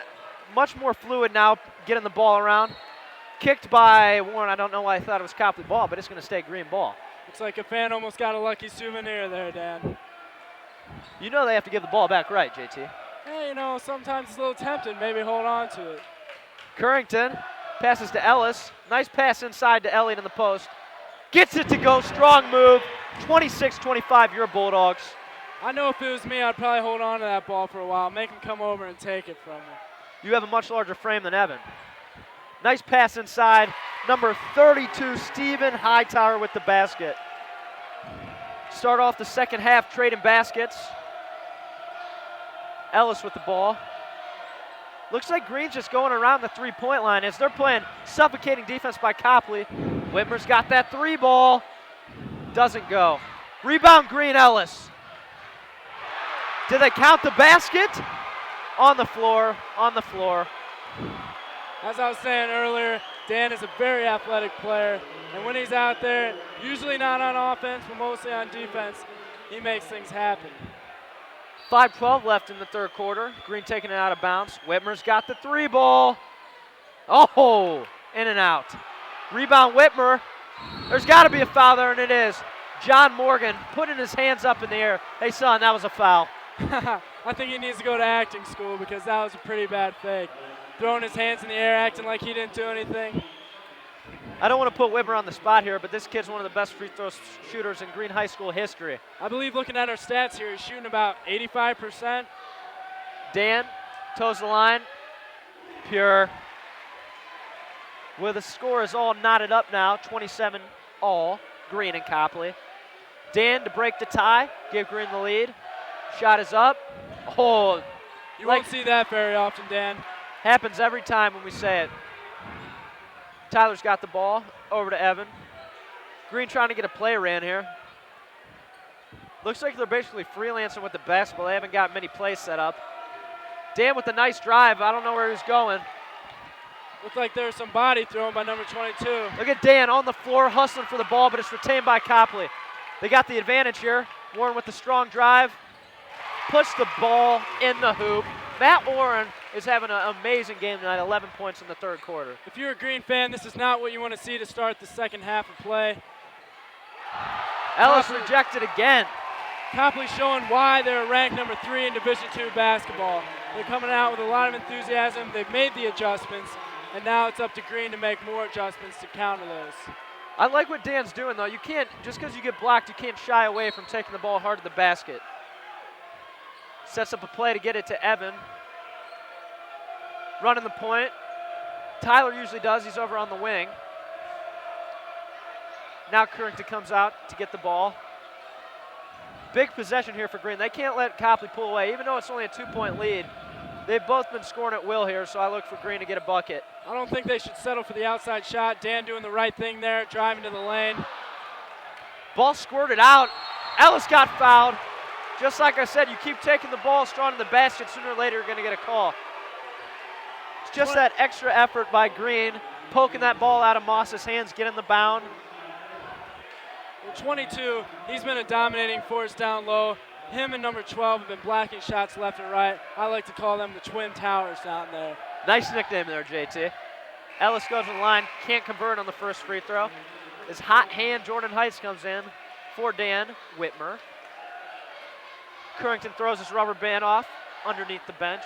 much more fluid now, getting the ball around. Kicked by Warren. I don't know why I thought it was Copley ball, but it's going to stay Green ball. Looks like a fan almost got a lucky souvenir there, Dan. You know they have to give the ball back right, JT. Hey, you know, sometimes it's a little tempting. Maybe hold on to it. Currington passes to Ellis. Nice pass inside to Elliott in the post. Gets it to go. Strong move. 26-25, your Bulldogs. I know if it was me, I'd probably hold on to that ball for a while, make him come over and take it from me. You have a much larger frame than Evan. Nice pass inside. Number 32, Steven Hightower with the basket. Start off the second half trading baskets. Ellis with the ball. Looks like Green's just going around the three-point line as they're playing suffocating defense by Copley. Witmer's got that 3 ball. Doesn't go. Rebound Green, Ellis. Did they count the basket? On the floor, on the floor. As I was saying earlier, Dan is a very athletic player, and when he's out there, usually not on offense, but mostly on defense, he makes things happen. 5:12 left in the third quarter. Green taking it out of bounds. Witmer's got the 3 ball. Oh, in and out. Rebound Witmer. There's got to be a foul there, and it is. John Morgan putting his hands up in the air. Hey, son, that was a foul. I think he needs to go to acting school because that was a pretty bad fake. Throwing his hands in the air, acting like he didn't do anything. I don't want to put Witmer on the spot here, but this kid's one of the best free throw shooters in Green High School history. I believe looking at our stats here, he's shooting about 85%. Dan toes the line, pure. Where the score is all knotted up now, 27 all, Green and Copley. Dan to break the tie, give Green the lead. Shot is up. Oh, you won't see that very often, Dan. Happens every time when we say it. Tyler's got the ball, over to Evan. Green trying to get a play ran here. Looks like they're basically freelancing with the basketball. They haven't got many plays set up. Dan with a nice drive. I don't know where he's going. Looked like there was some body thrown by number 22. Look at Dan on the floor hustling for the ball, but it's retained by Copley. They got the advantage here. Warren with the strong drive. Puts the ball in the hoop. Matt Warren is having an amazing game tonight, 11 points in the third quarter. If you're a Green fan, this is not what you want to see to start the second half of play. Ellis rejected again. Copley showing why they're ranked number 3 in Division II basketball. They're coming out with a lot of enthusiasm. They've made the adjustments, and now it's up to Green to make more adjustments to counter those. I like what Dan's doing, though. You can't, just because you get blocked, you can't shy away from taking the ball hard to the basket. Sets up a play to get it to Evan. Running the point. Tyler usually does. He's over on the wing. Now Currington comes out to get the ball. Big possession here for Green. They can't let Copley pull away. Even though it's only a 2-point lead, they've both been scoring at will here, so I look for Green to get a bucket. I don't think they should settle for the outside shot. Dan doing the right thing there, driving to the lane. Ball squirted out. Ellis got fouled. Just like I said, you keep taking the ball strong in the basket, sooner or later you're going to get a call. It's just that extra effort by Green, poking that ball out of Moss's hands, getting the bound. Well, 22, he's been a dominating force down low. Him and number 12 have been blocking shots left and right. I like to call them the Twin Towers down there. Nice nickname there, JT. Ellis goes to the line, can't convert on the first free throw. His hot hand, Jordan Heights, comes in for Dan Witmer. Currington throws his rubber band off underneath the bench.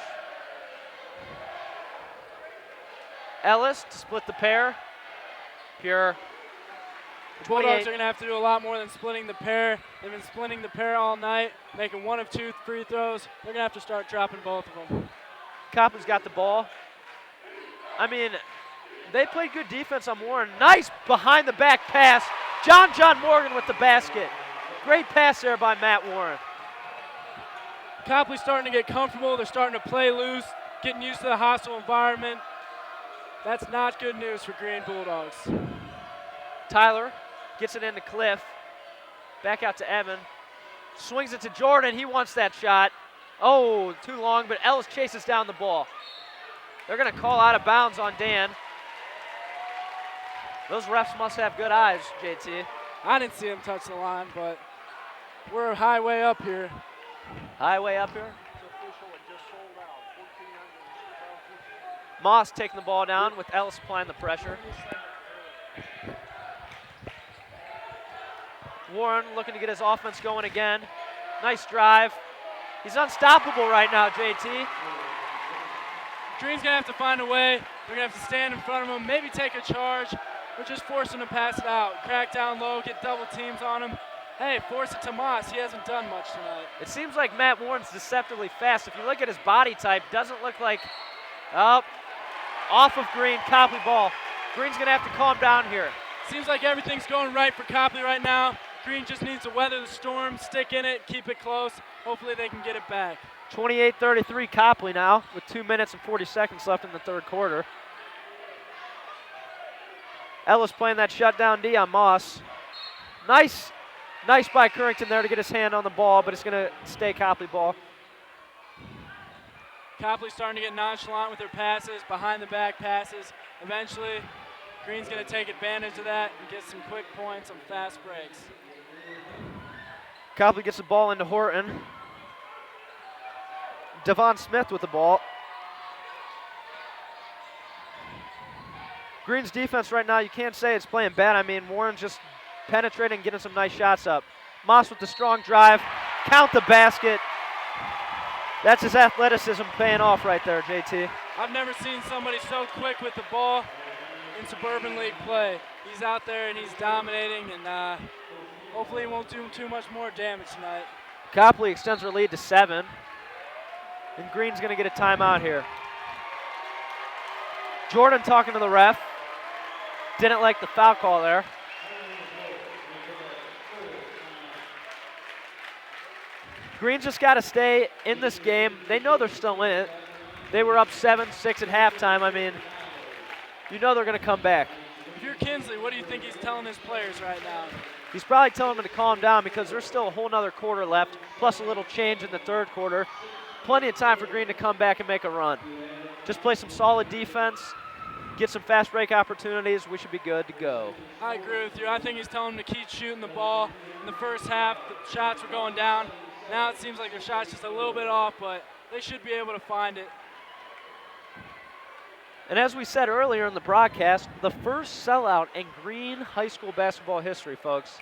Ellis to split the pair. Pure. The Bulldogs are going to have to do a lot more than splitting the pair. They've been splitting the pair all night, making 1 of 2 free throws. They're going to have to start dropping both of them. Copley's got the ball. I mean, they played good defense on Warren. Nice behind the back pass. John Morgan with the basket. Great pass there by Matt Warren. Copley's starting to get comfortable. They're starting to play loose, getting used to the hostile environment. That's not good news for Green Bulldogs. Tyler gets it into Cliff. Back out to Evan. Swings it to Jordan. He wants that shot. Oh, too long, but Ellis chases down the ball. They're going to call out of bounds on Dan. Those refs must have good eyes, JT. I didn't see him touch the line, but we're highway up here. Highway up here. Moss taking the ball down with Ellis applying the pressure. Warren looking to get his offense going again. Nice drive. He's unstoppable right now, JT. Green's going to have to find a way. They're going to have to stand in front of him, maybe take a charge, or just force him to pass it out. Crack down low, get double teams on him. Hey, force it to Moss. He hasn't done much tonight. It seems like Matt Warren's deceptively fast. If you look at his body type, doesn't look like, off of Green, Copley ball. Green's going to have to calm down here. Seems like everything's going right for Copley right now. Green just needs to weather the storm, stick in it, keep it close. Hopefully they can get it back. 28-33 Copley now with 2 minutes and 40 seconds left in the third quarter. Ellis playing that shutdown D on Moss. Nice by Currington there to get his hand on the ball, but it's going to stay Copley ball. Copley's starting to get nonchalant with their passes, behind the back passes. Eventually, Green's going to take advantage of that and get some quick points on fast breaks. Copley gets the ball into Horton. Devon Smith with the ball. Green's defense right now, you can't say it's playing bad. I mean, Warren's just penetrating, getting some nice shots up. Moss with the strong drive. Count the basket. That's his athleticism paying off right there, JT. I've never seen somebody so quick with the ball in Suburban League play. He's out there and he's dominating, and hopefully he won't do too much more damage tonight. Copley extends her lead to 7. And Green's going to get a timeout here. Jordan talking to the ref. Didn't like the foul call there. Green's just got to stay in this game. They know they're still in it. They were up 7-6 at halftime. I mean, you know they're going to come back. If you're Kinsley, what do you think he's telling his players right now? He's probably telling them to calm down because there's still a whole nother quarter left, plus a little change in the third quarter. Plenty of time for Green to come back and make a run. Just play some solid defense, get some fast break opportunities. We should be good to go. I agree with you. I think he's telling them to keep shooting the ball. In the first half, the shots were going down. Now it seems like their shot's just a little bit off, but they should be able to find it. And as we said earlier in the broadcast, the first sellout in Green high school basketball history, folks.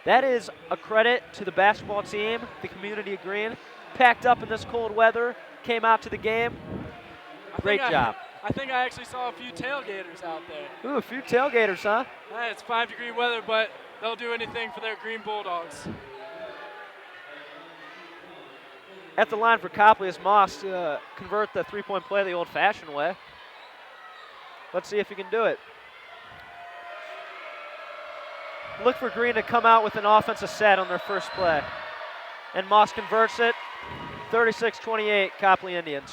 That is a credit to the basketball team, the community of Green. Packed up in this cold weather, came out to the game. Great job. I think I actually saw a few tailgaters out there. Ooh, a few tailgaters, huh? It's 5-degree weather, but they'll do anything for their Green Bulldogs. At the line for Copley is Moss to convert the three-point play the old-fashioned way. Let's see if he can do it. Look for Green to come out with an offensive set on their first play. And Moss converts it. 36-28, Copley Indians.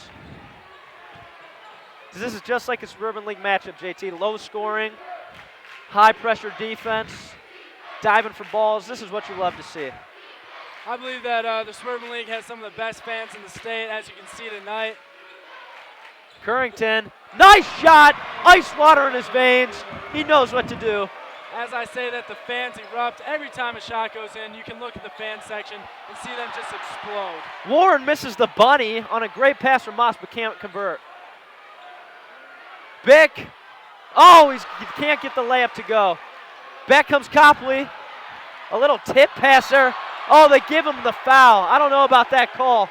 This is just like a Suburban League matchup, JT. Low scoring, high pressure defense, diving for balls. This is what you love to see. I believe that the Suburban League has some of the best fans in the state, as you can see tonight. Currington, nice shot, ice water in his veins. He knows what to do. As I say that, the fans erupt. Every time a shot goes in, you can look at the fan section and see them just explode. Warren misses the bunny on a great pass from Moss, but can't convert. Bick, he can't get the layup to go. Back comes Copley, a little tip pass there. Oh, they give him the foul. I don't know about that call.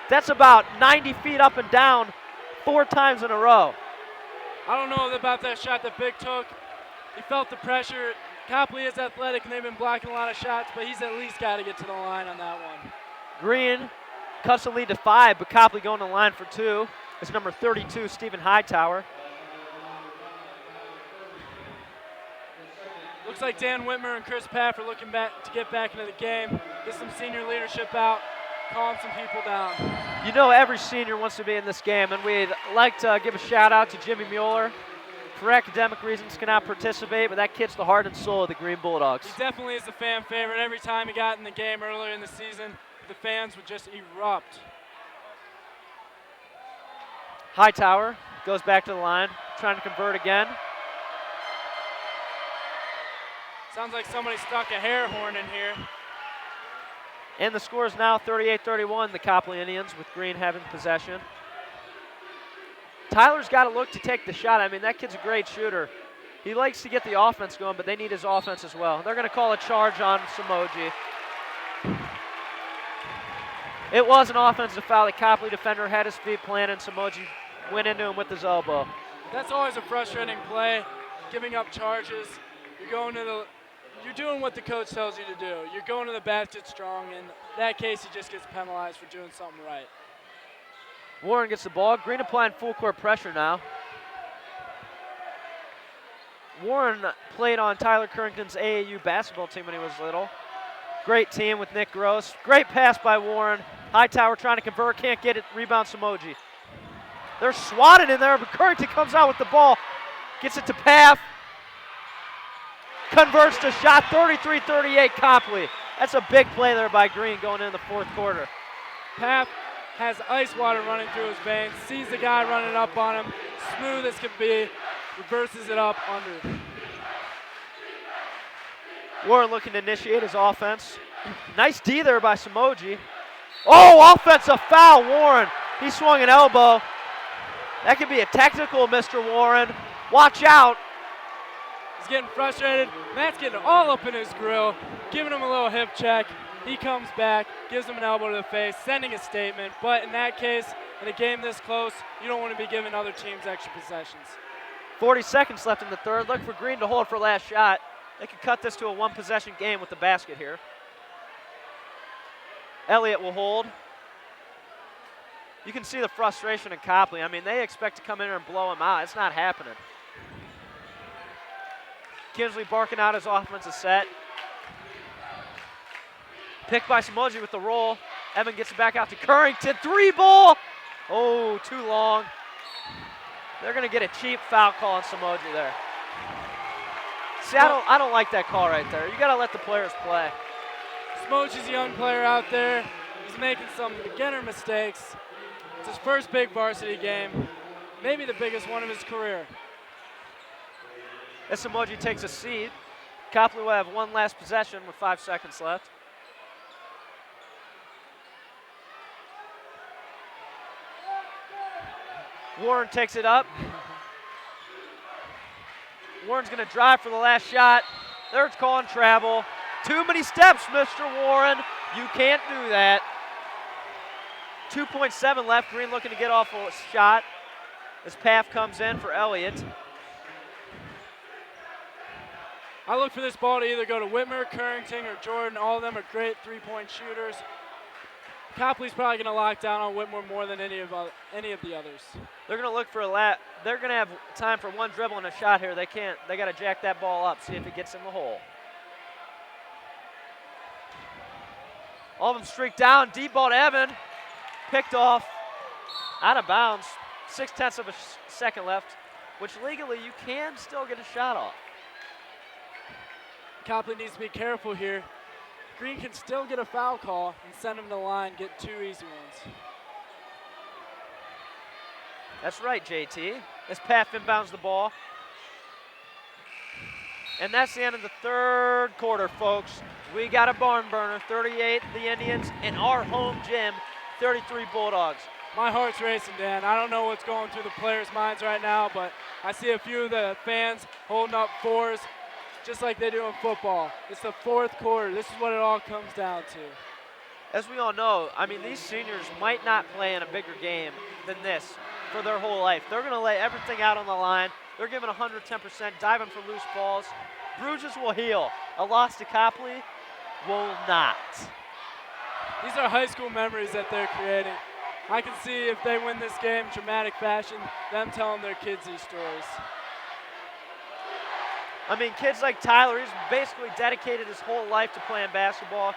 That's about 90 feet up and down 4 times in a row. I don't know about that shot that Bick took. He felt the pressure. Copley is athletic, and they've been blocking a lot of shots, but he's at least got to get to the line on that one. Green cuts the lead to 5, but Copley going to the line for 2. It's number 32, Stephen Hightower. Looks like Dan Witmer and Chris Paff are looking back to get back into the game, get some senior leadership out, calm some people down. You know every senior wants to be in this game, and we'd like to give a shout out to Jimmy Mueller. For academic reasons cannot participate, but that kid's the heart and soul of the Green Bulldogs. He definitely is a fan favorite. Every time he got in the game earlier in the season, the fans would just erupt. Hightower goes back to the line, trying to convert again. Sounds like somebody stuck a hair horn in here. And the score is now 38-31, the Copley Indians, with Green having possession. Tyler's got to look to take the shot. I mean, that kid's a great shooter. He likes to get the offense going, but they need his offense as well. They're going to call a charge on Samoji. It was an offensive foul. The Copley defender had his feet planted, and Samoji went into him with his elbow. That's always a frustrating play, giving up charges. You're doing what the coach tells you to do. You're going to the basket strong. In that case, he just gets penalized for doing something right. Warren gets the ball. Green applying full court pressure now. Warren played on Tyler Currington's AAU basketball team when he was little. Great team with Nick Gross. Great pass by Warren. Hightower trying to convert, can't get it. Rebound Samoji. They're swatted in there, but Currington comes out with the ball. Gets it to Paff. Converts to shot, 33-38 Copley. That's a big play there by Green going into the fourth quarter. Paff has ice water running through his veins, sees the guy running up on him, smooth as can be, reverses it up under. Warren looking to initiate his offense. Nice D there by Samoji. Oh, offensive foul, Warren. He swung an elbow. That could be a technical, Mr. Warren. Watch out. He's getting frustrated. Matt's getting all up in his grill, giving him a little hip check. He comes back, gives him an elbow to the face, sending a statement. But in that case, in a game this close, you don't want to be giving other teams extra possessions. 40 seconds left in the third. Look for Green to hold for last shot. They could cut this to a one-possession game with the basket here. Elliott will hold. You can see the frustration in Copley. I mean, they expect to come in here and blow him out. It's not happening. Kinsley barking out his offensive set. Picked by Samoji with the roll. Evan gets it back out to Currington. 3-ball. Oh, too long. They're going to get a cheap foul call on Samoji there. See, I don't like that call right there. You got to let the players play. Samoji's a young player out there. He's making some beginner mistakes. It's his first big varsity game, maybe the biggest one of his career. As Samoji takes a seat, Copley will have one last possession with 5 seconds left. Warren takes it up. Warren's going to drive for the last shot. There's calling travel. Too many steps, Mr. Warren. You can't do that. 2.7 left. Green looking to get off a shot as Paff comes in for Elliott. I look for this ball to either go to Witmer, Currington, or Jordan. All of them are great three-point shooters. Copley's probably going to lock down on Witmer more than any of the others. They're going to look for they're going to have time for one dribble and a shot here. They can't. They got to jack that ball up, see if it gets in the hole. All of them streak down. Deep ball to Evan. Picked off. Out of bounds. 0.6 of a second left, which legally you can still get a shot off. Copley needs to be careful here. Green can still get a foul call and send him to the line, get 2 easy ones. That's right, JT. As Paff inbounds the ball. And that's the end of the third quarter, folks. We got a barn burner, 38 the Indians, in our home gym, 33 Bulldogs. My heart's racing, Dan. I don't know what's going through the players' minds right now, but I see a few of the fans holding up 4s, just like they do in football. It's the fourth quarter. This is what it all comes down to. As we all know, I mean, these seniors might not play in a bigger game than this for their whole life. They're going to lay everything out on the line. They're giving 110%, diving for loose balls. Bruises will heal. A loss to Copley will not. These are high school memories that they're creating. I can see if they win this game in dramatic fashion, them telling their kids these stories. I mean, kids like Tyler, he's basically dedicated his whole life to playing basketball.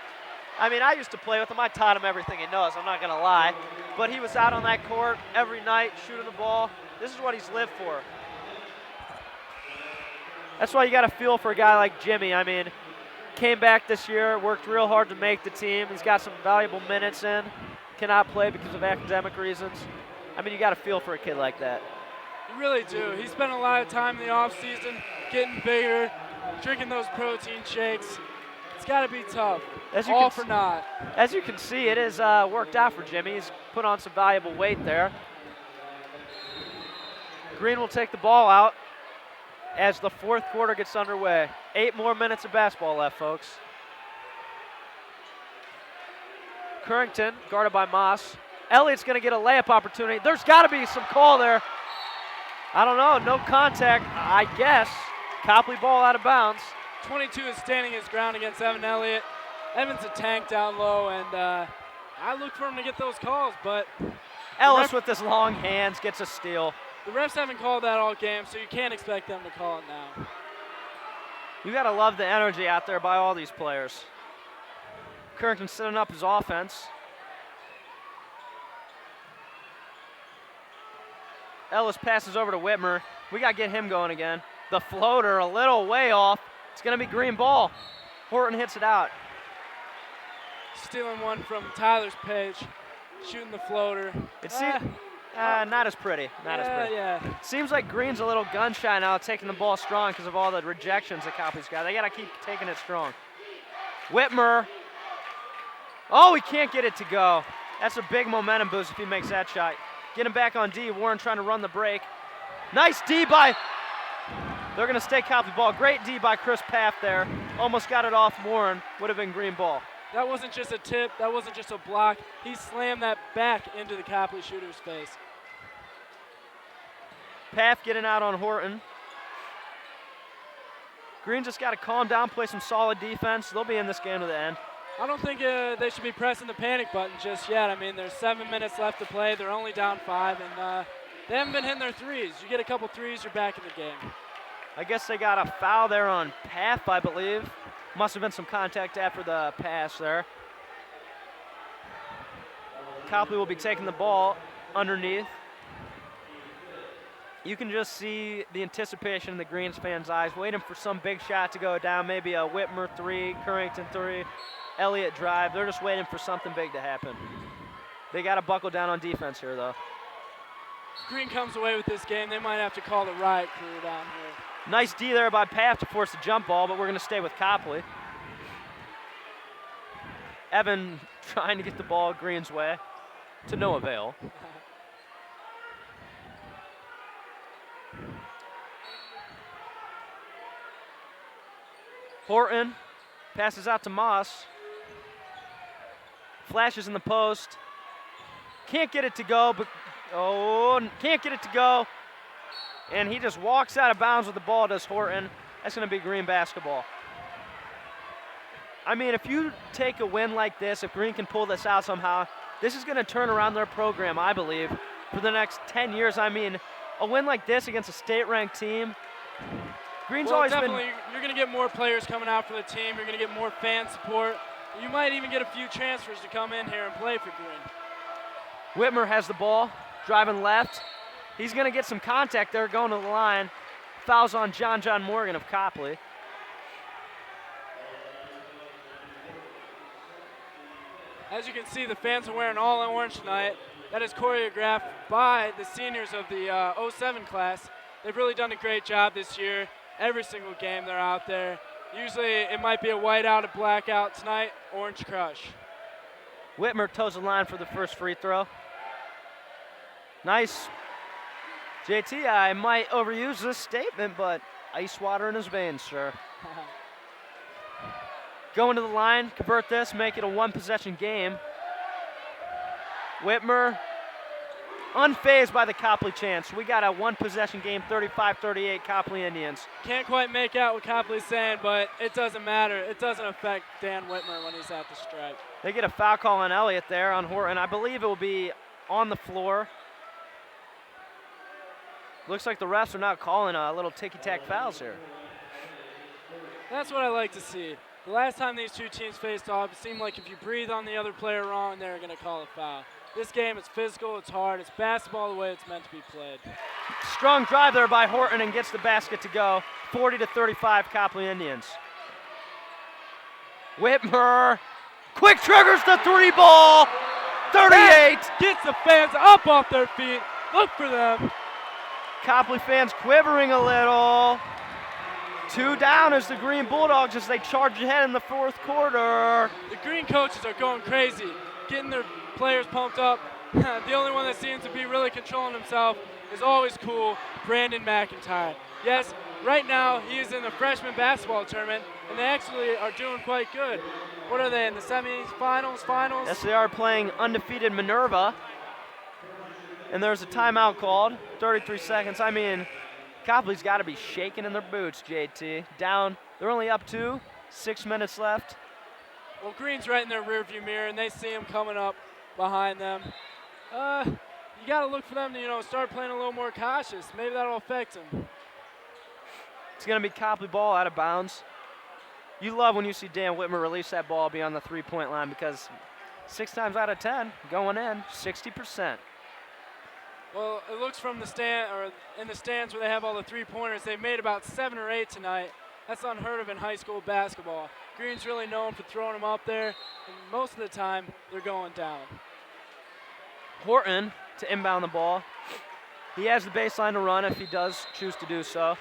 I mean, I used to play with him. I taught him everything he knows, I'm not going to lie. But he was out on that court every night shooting the ball. This is what he's lived for. That's why you got to feel for a guy like Jimmy. I mean, came back this year, worked real hard to make the team. He's got some valuable minutes in. Cannot play because of academic reasons. I mean, you got to feel for a kid like that. You really do. He spent a lot of time in the offseason getting bigger, drinking those protein shakes. It's got to be tough. All for naught. As you can see, it has worked out for Jimmy. He's put on some valuable weight there. Green will take the ball out as the fourth quarter gets underway. 8 more minutes of basketball left, folks. Currington, guarded by Moss. Elliott's going to get a layup opportunity. There's got to be some call there. I don't know, no contact, I guess. Copley ball out of bounds. 22 is standing his ground against Evan Elliott. Evan's a tank down low, and I look for him to get those calls, but Ellis with his long hands gets a steal. The refs haven't called that all game, so you can't expect them to call it now. You got to love the energy out there by all these players. Currington setting up his offense. Ellis passes over to Witmer. We got to get him going again. The floater a little way off. It's going to be green ball. Horton hits it out. Stealing one from Tyler's page, shooting the floater. Not as pretty. Not as pretty. Yeah. Seems like Green's a little gun shy now, taking the ball strong because of all the rejections that Copley's got. They got to keep taking it strong. Witmer. Oh, he can't get it to go. That's a big momentum boost if he makes that shot. Get him back on D. Warren trying to run the break. Nice D by. They're going to stay Copley ball. Great D by Chris Paff there. Almost got it off Warren. Would have been green ball. That wasn't just a tip. That wasn't just a block. He slammed that back into the Copley shooter's face. Paff getting out on Horton. Green just got to calm down, play some solid defense. They'll be in this game to the end. I don't think they should be pressing the panic button just yet. I mean, there's 7 minutes left to play. They're only down 5, and they haven't been hitting their threes. You get a couple threes, you're back in the game. I guess they got a foul there on Paff, I believe. Must have been some contact after the pass there. Copley will be taking the ball underneath. You can just see the anticipation in the Greens fans' eyes, waiting for some big shot to go down, maybe a Witmer 3, Currington 3, Elliott drive. They're just waiting for something big to happen. They got to buckle down on defense here, though. Green comes away with this game. They might have to call the riot crew down here. Nice D there by Paff to force the jump ball, but we're going to stay with Copley. Evan trying to get the ball Green's way, to no avail. Horton passes out to Moss. Flashes in the post. Can't get it to go, but can't get it to go. And he just walks out of bounds with the ball, does Horton. That's going to be Green basketball. I mean, if you take a win like this, if Green can pull this out somehow, this is going to turn around their program, I believe, for the next 10 years. I mean, a win like this against a state-ranked team, Green's always definitely, you're going to get more players coming out for the team. You're going to get more fan support. You might even get a few transfers to come in here and play for Green. Witmer has the ball, driving left. He's going to get some contact there going to the line. Fouls on John Morgan of Copley. As you can see, the fans are wearing all orange tonight. That is choreographed by the seniors of the 07 class. They've really done a great job this year. Every single game they're out there. Usually it might be a whiteout, a blackout. Tonight, orange crush. Witmer toes the line for the first free throw. Nice. JT, I might overuse this statement, but ice water in his veins, sir. Going to the line, convert this, make it a one-possession game. Witmer, unfazed by the Copley chance. We got a one-possession game, 35-38 Copley Indians. Can't quite make out what Copley's saying, but it doesn't matter. It doesn't affect Dan Witmer when he's at the stripe. They get a foul call on Elliott there on Horton. I believe it will be on the floor. Looks like the refs are not calling a little ticky-tack fouls here. That's what I like to see. The last time these two teams faced off, it seemed like if you breathe on the other player wrong, they were going to call a foul. This game is physical, it's hard, it's basketball the way it's meant to be played. Strong drive there by Horton and gets the basket to go. 40-35 Copley Indians. Witmer, quick triggers the three ball. 38. Gets the fans up off their feet. Look for them. Copley fans quivering a little. 2 down as the Green Bulldogs as they charge ahead in the fourth quarter. The Green coaches are going crazy, getting their players pumped up. The only one that seems to be really controlling himself is always cool, Brandon McIntyre. Yes, right now he is in the freshman basketball tournament, and they actually are doing quite good. What are they, in the semis, finals? Yes, they are playing undefeated Minerva. And there's a timeout called, 33 seconds. I mean, Copley's got to be shaking in their boots, JT. Down, they're only up 2, 6 minutes left. Well, Green's right in their rearview mirror, and they see him coming up behind them. You got to look for them to, start playing a little more cautious. Maybe that'll affect them. It's going to be Copley ball out of bounds. You love when you see Dan Witmer release that ball beyond the three-point line because 6 times out of 10 going in, 60%. Well, it looks from the stand or in the stands where they have all the three-pointers, they've made about 7 or 8 tonight. That's unheard of in high school basketball. Green's really known for throwing them up there, and most of the time they're going down. Horton to inbound the ball. He has the baseline to run if he does choose to do so.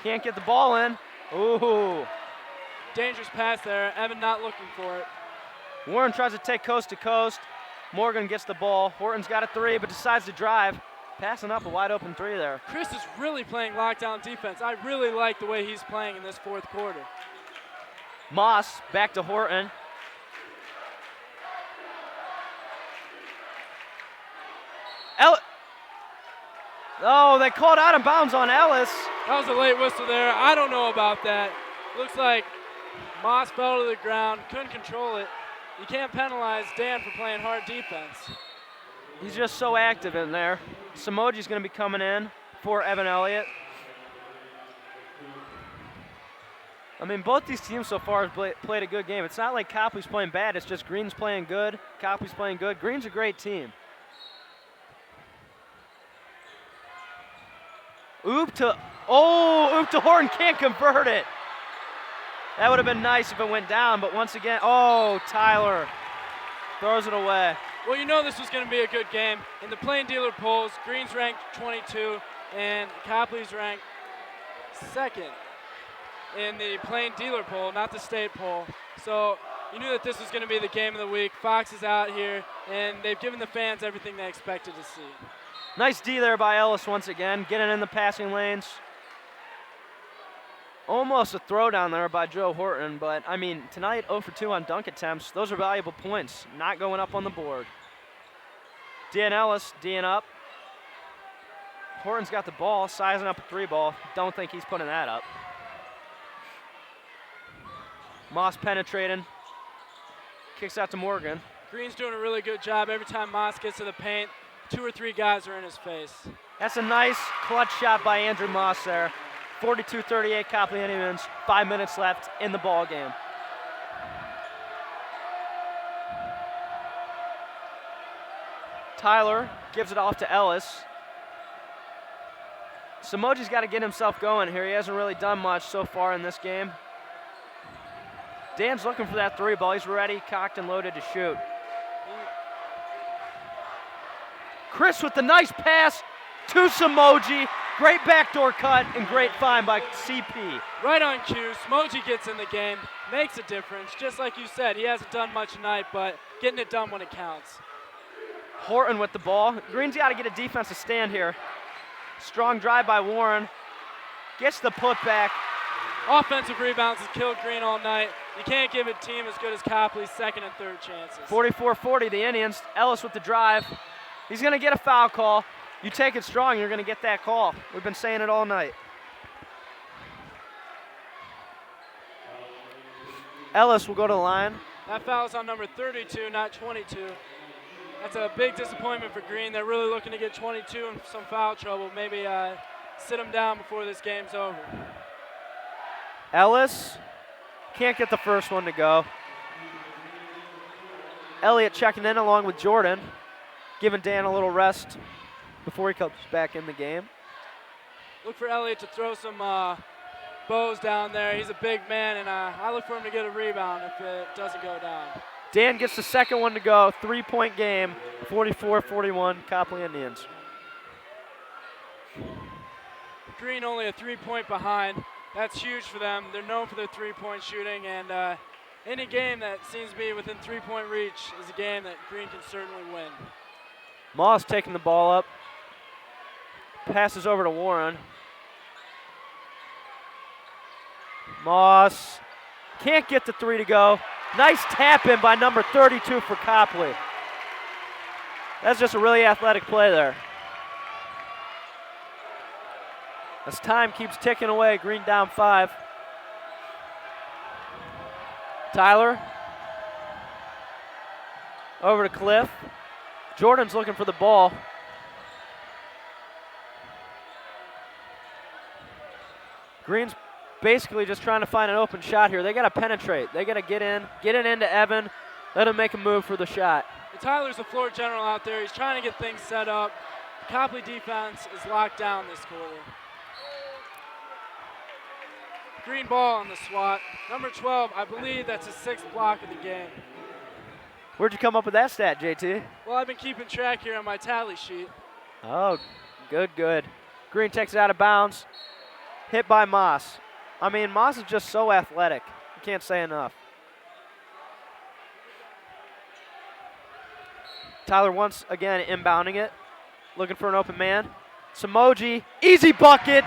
Can't get the ball in. Ooh. Dangerous pass there. Evan not looking for it. Warren tries to take coast to coast. Morgan gets the ball. Horton's got a 3, but decides to drive. Passing up a wide open 3 there. Chris is really playing lockdown defense. I really like the way he's playing in this fourth quarter. Moss back to Horton. Oh, they called out of bounds on Ellis. That was a late whistle there. I don't know about that. Looks like Moss fell to the ground, couldn't control it. You can't penalize Dan for playing hard defense. He's just so active in there. Samoji's going to be coming in for Evan Elliott. I mean, both these teams so far have played a good game. It's not like Copley's playing bad. It's just Green's playing good. Copley's playing good. Green's a great team. Oop to Horton, can't convert it. That would have been nice if it went down, but once again, Tyler throws it away. Well, you know this was going to be a good game. In the plain dealer polls, Green's ranked 22 and Copley's ranked second in the plain dealer poll, not the state poll. So you knew that this was going to be the game of the week. Fox is out here, and they've given the fans everything they expected to see. Nice D there by Ellis once again, getting in the passing lanes. Almost a throw down there by Joe Horton, but I mean, tonight 0 for 2 on dunk attempts. Those are valuable points, not going up on the board. Dan Ellis, D'ing up. Horton's got the ball, sizing up a 3-ball. Don't think he's putting that up. Moss penetrating, kicks out to Morgan. Green's doing a really good job. Every time Moss gets to the paint, 2 or 3 guys are in his face. That's a nice clutch shot by Andrew Moss there. 42-38 Copley Indians, 5 minutes left in the ball game. Tyler gives it off to Ellis. Samoji's got to get himself going here. He hasn't really done much so far in this game. Dan's looking for that 3-ball. He's ready, cocked and loaded to shoot. Chris with the nice pass to Samoji. Great backdoor cut and great find by CP. Right on cue, Samoji gets in the game, makes a difference. Just like you said, he hasn't done much tonight, but getting it done when it counts. Horton with the ball. Green's got to get a defensive stand here. Strong drive by Warren. Gets the putback. Offensive rebounds has killed Green all night. You can't give a team as good as Copley's second and third chances. 44-40, the Indians. Ellis with the drive. He's going to get a foul call. You take it strong, you're going to get that call. We've been saying it all night. Ellis will go to the line. That foul's on number 32, not 22. That's a big disappointment for Green. They're really looking to get 22 in some foul trouble. Maybe sit him down before this game's over. Ellis can't get the first one to go. Elliott checking in along with Jordan, giving Dan a little rest before he comes back in the game. Look for Elliott to throw some bows down there. He's a big man, and I look for him to get a rebound if it doesn't go down. Dan gets the second one to go. 3-point game, 44-41, Copley Indians. Green only a 3-point behind. That's huge for them. They're known for their 3-point shooting, and any game that seems to be within 3-point reach is a game that Green can certainly win. Moss taking the ball up. Passes over to Warren. Moss can't get the 3 to go. Nice tap in by number 32 for Copley. That's just a really athletic play there. As time keeps ticking away, Green down 5. Tyler. Over to Cliff. Jordan's looking for the ball. Green's basically just trying to find an open shot here. They got to penetrate. They got to get it into Evan, let him make a move for the shot. And Tyler's the floor general out there. He's trying to get things set up. The Copley defense is locked down this quarter. Green ball on the swat. Number 12, I believe that's his 6th block of the game. Where'd you come up with that stat, JT? Well, I've been keeping track here on my tally sheet. Oh, good. Green takes it out of bounds. Hit by Moss. I mean, Moss is just so athletic. You can't say enough. Tyler once again inbounding it. Looking for an open man. Samoji, easy bucket.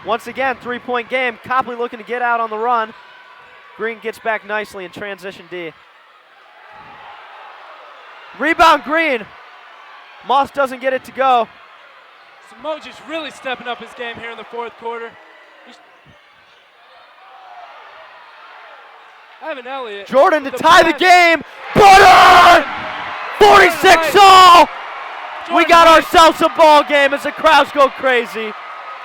Once again, 3-point game. Copley looking to get out on the run. Green gets back nicely in transition D. Rebound Green. Moss doesn't get it to go. Samoji's really stepping up his game here in the fourth quarter. Evan Elliott. Jordan to tie the game. Butter! 46 all. We got ourselves a ball game as the crowds go crazy.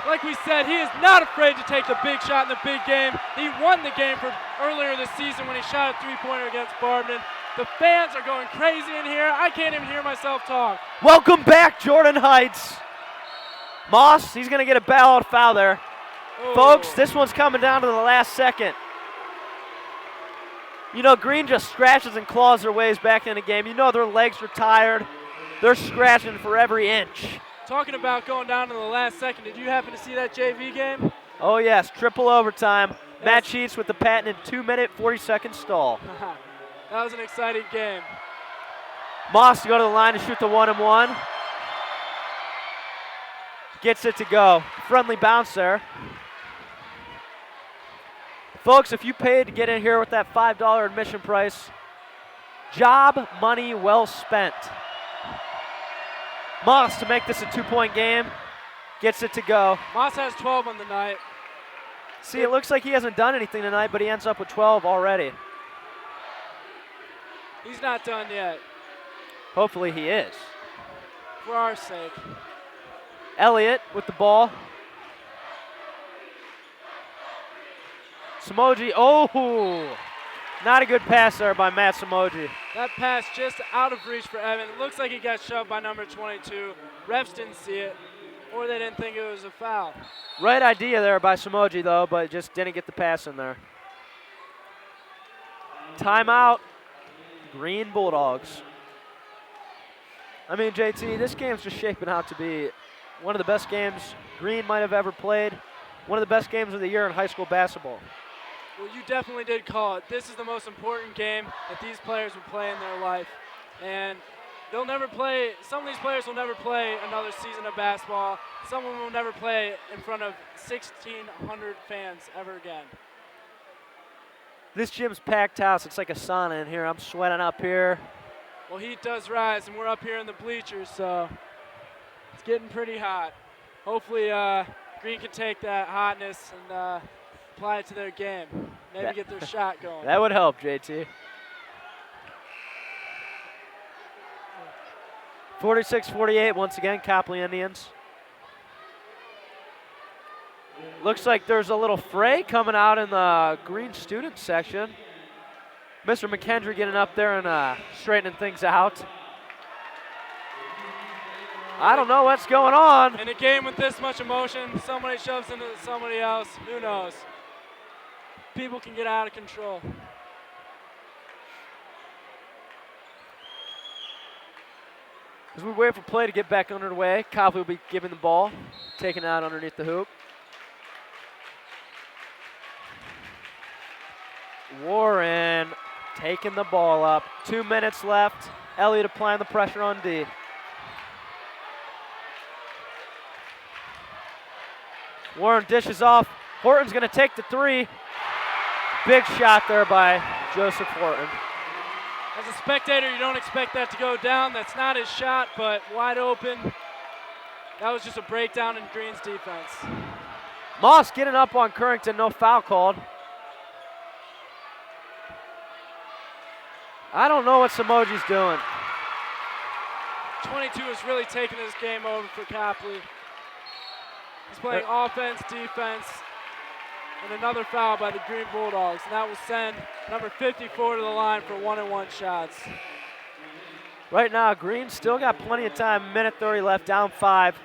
Like we said, he is not afraid to take the big shot in the big game. He won the game for earlier this season when he shot a three-pointer against Barberton. The fans are going crazy in here. I can't even hear myself talk. Welcome back, Jordan Heights. Moss, he's going to get a bailout foul there. Oh. Folks, this one's coming down to the last second. You know, Green just scratches and claws their ways back in the game. You know their legs are tired. They're scratching for every inch. Talking about going down to the last second, did you happen to see that JV game? Oh, yes, triple overtime. Yes. Matt Sheets with the patented 2-minute, 40-second stall. That was an exciting game. Moss to go to the line to shoot the 1-and-1. Gets it to go. Friendly bounce there. Folks, if you paid to get in here with that $5 admission price, job money well spent. Moss to make this a 2-point game. Gets it to go. Moss has 12 on the night. See, it looks like he hasn't done anything tonight, but he ends up with 12 already. He's not done yet. Hopefully he is. For our sake. Elliott with the ball. Samoji, oh! Not a good pass there by Matt Samoji. That pass just out of reach for Evan. It looks like he got shoved by number 22. Refs didn't see it, or they didn't think it was a foul. Right idea there by Samoji, though, but just didn't get the pass in there. Timeout, Green Bulldogs. I mean, JT, this game's just shaping out to be one of the best games Green might have ever played. One of the best games of the year in high school basketball. Well, you definitely did call it. This is the most important game that these players will play in their life. And they'll never play, some of these players will never play another season of basketball. Some of them will never play in front of 1,600 fans ever again. This gym's packed house. It's like a sauna in here. I'm sweating up here. Well, heat does rise, and we're up here in the bleachers, so it's getting pretty hot. Hopefully Green can take that hotness and apply it to their game. Maybe get their shot going. That would help, JT. 46-48, once again, Copley Indians. Looks like there's a little fray coming out in the Green student section. Mr. McKendry getting up there and straightening things out. I don't know what's going on. In a game with this much emotion, somebody shoves into somebody else. Who knows? People can get out of control. As we wait for play to get back underway, Copley will be giving the ball, taking it out underneath the hoop. Warren taking the ball up. 2 minutes left. Elliott applying the pressure on D. Warren dishes off. Horton's going to take the three. Big shot there by Joseph Horton. As a spectator, you don't expect that to go down. That's not his shot, but wide open. That was just a breakdown in Green's defense. Moss getting up on Currington, no foul called. I don't know what Samoji's doing. 22 is really taking this game over for Copley. He's playing offense, defense, and another foul by the Green Bulldogs. And that will send number 54 to the line for 1-and-1 shots. Right now, Green still got plenty of time. Minute 30 left, down 5.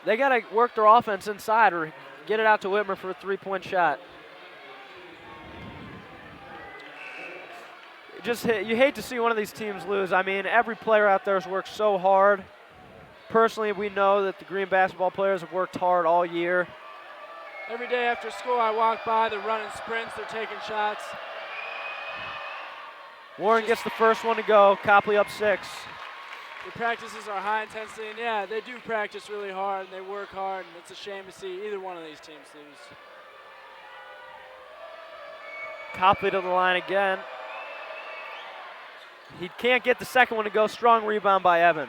They got to work their offense inside or get it out to Witmer for a 3-point shot. You hate to see one of these teams lose. I mean, every player out there has worked so hard. Personally, we know that the Green basketball players have worked hard all year. Every day after school, I walk by, they're running sprints, they're taking shots. Warren gets the first one to go. Copley up 6. The practices are high intensity, and yeah, they do practice really hard, and they work hard, and it's a shame to see either one of these teams lose. Copley to the line again. He can't get the second one to go. Strong rebound by Evan.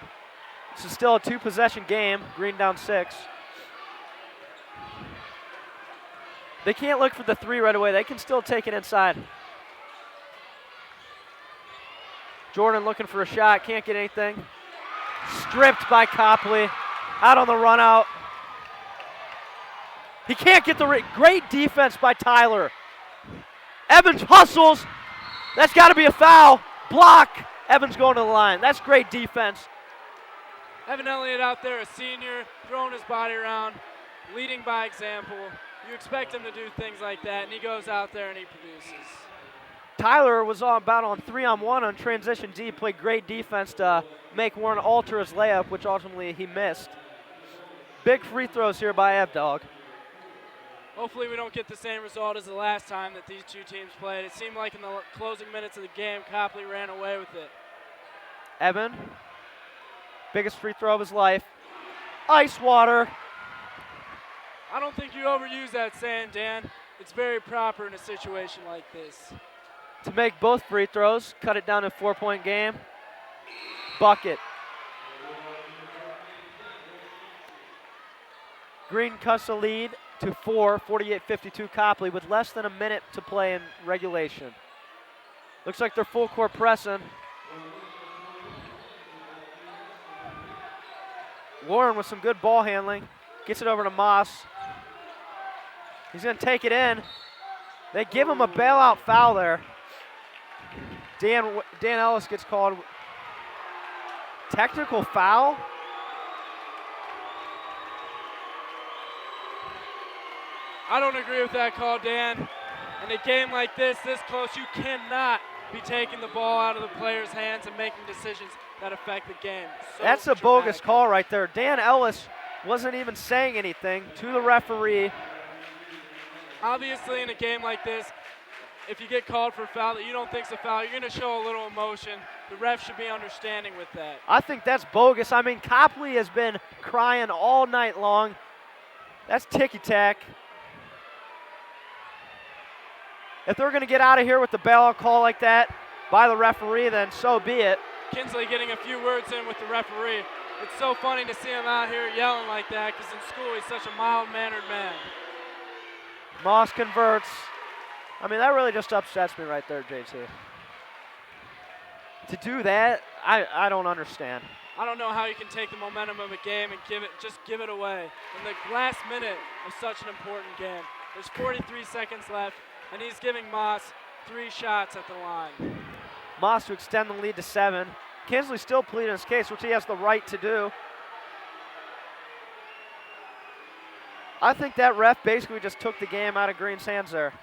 This is still a 2-possession game. Green down 6. They can't look for the 3 right away. They can still take it inside. Jordan looking for a shot. Can't get anything. Stripped by Copley. Out on the run out. He can't get the great defense by Tyler. Evans hustles. That's got to be a foul. Block. Evans going to the line. That's great defense. Evan Elliott out there, a senior, throwing his body around, leading by example. You expect him to do things like that, and he goes out there and he produces. Tyler was about on 3-on-1 on transition D. Played great defense to make Warren alter his layup, which ultimately he missed. Big free throws here by Evdog. Hopefully we don't get the same result as the last time that these two teams played. It seemed like in the closing minutes of the game, Copley ran away with it. Evan, biggest free throw of his life. Ice water. I don't think you overuse that saying, Dan. It's very proper in a situation like this. To make both free throws, cut it down to a 4-point game. Bucket. Green cuts the lead to 4, 48-52 Copley with less than a minute to play in regulation. Looks like they're full court pressing. Warren with some good ball handling. Gets it over to Moss. He's going to take it in. They give him a bailout foul there. Dan Ellis gets called. Technical foul? I don't agree with that call, Dan. In a game like this close, you cannot be taking the ball out of the player's hands and making decisions that affect the game. That's a bogus call right there. Dan Ellis wasn't even saying anything to the referee. Obviously, in a game like this, if you get called for a foul that you don't think's a foul, you're going to show a little emotion. The ref should be understanding with that. I think that's bogus. I mean, Copley has been crying all night long. That's ticky-tack. If they're going to get out of here with the bailout call like that by the referee, then so be it. Kinsley getting a few words in with the referee. It's so funny to see him out here yelling like that because in school he's such a mild-mannered man. Moss converts. I mean, that really just upsets me right there, JT. To do that, I don't understand. I don't know how you can take the momentum of a game and just give it away in the last minute of such an important game. There's 43 seconds left, and he's giving Moss 3 shots at the line. Moss to extend the lead to 7. Kinsley still pleading his case, which he has the right to do. I think that ref basically just took the game out of Green's hands there.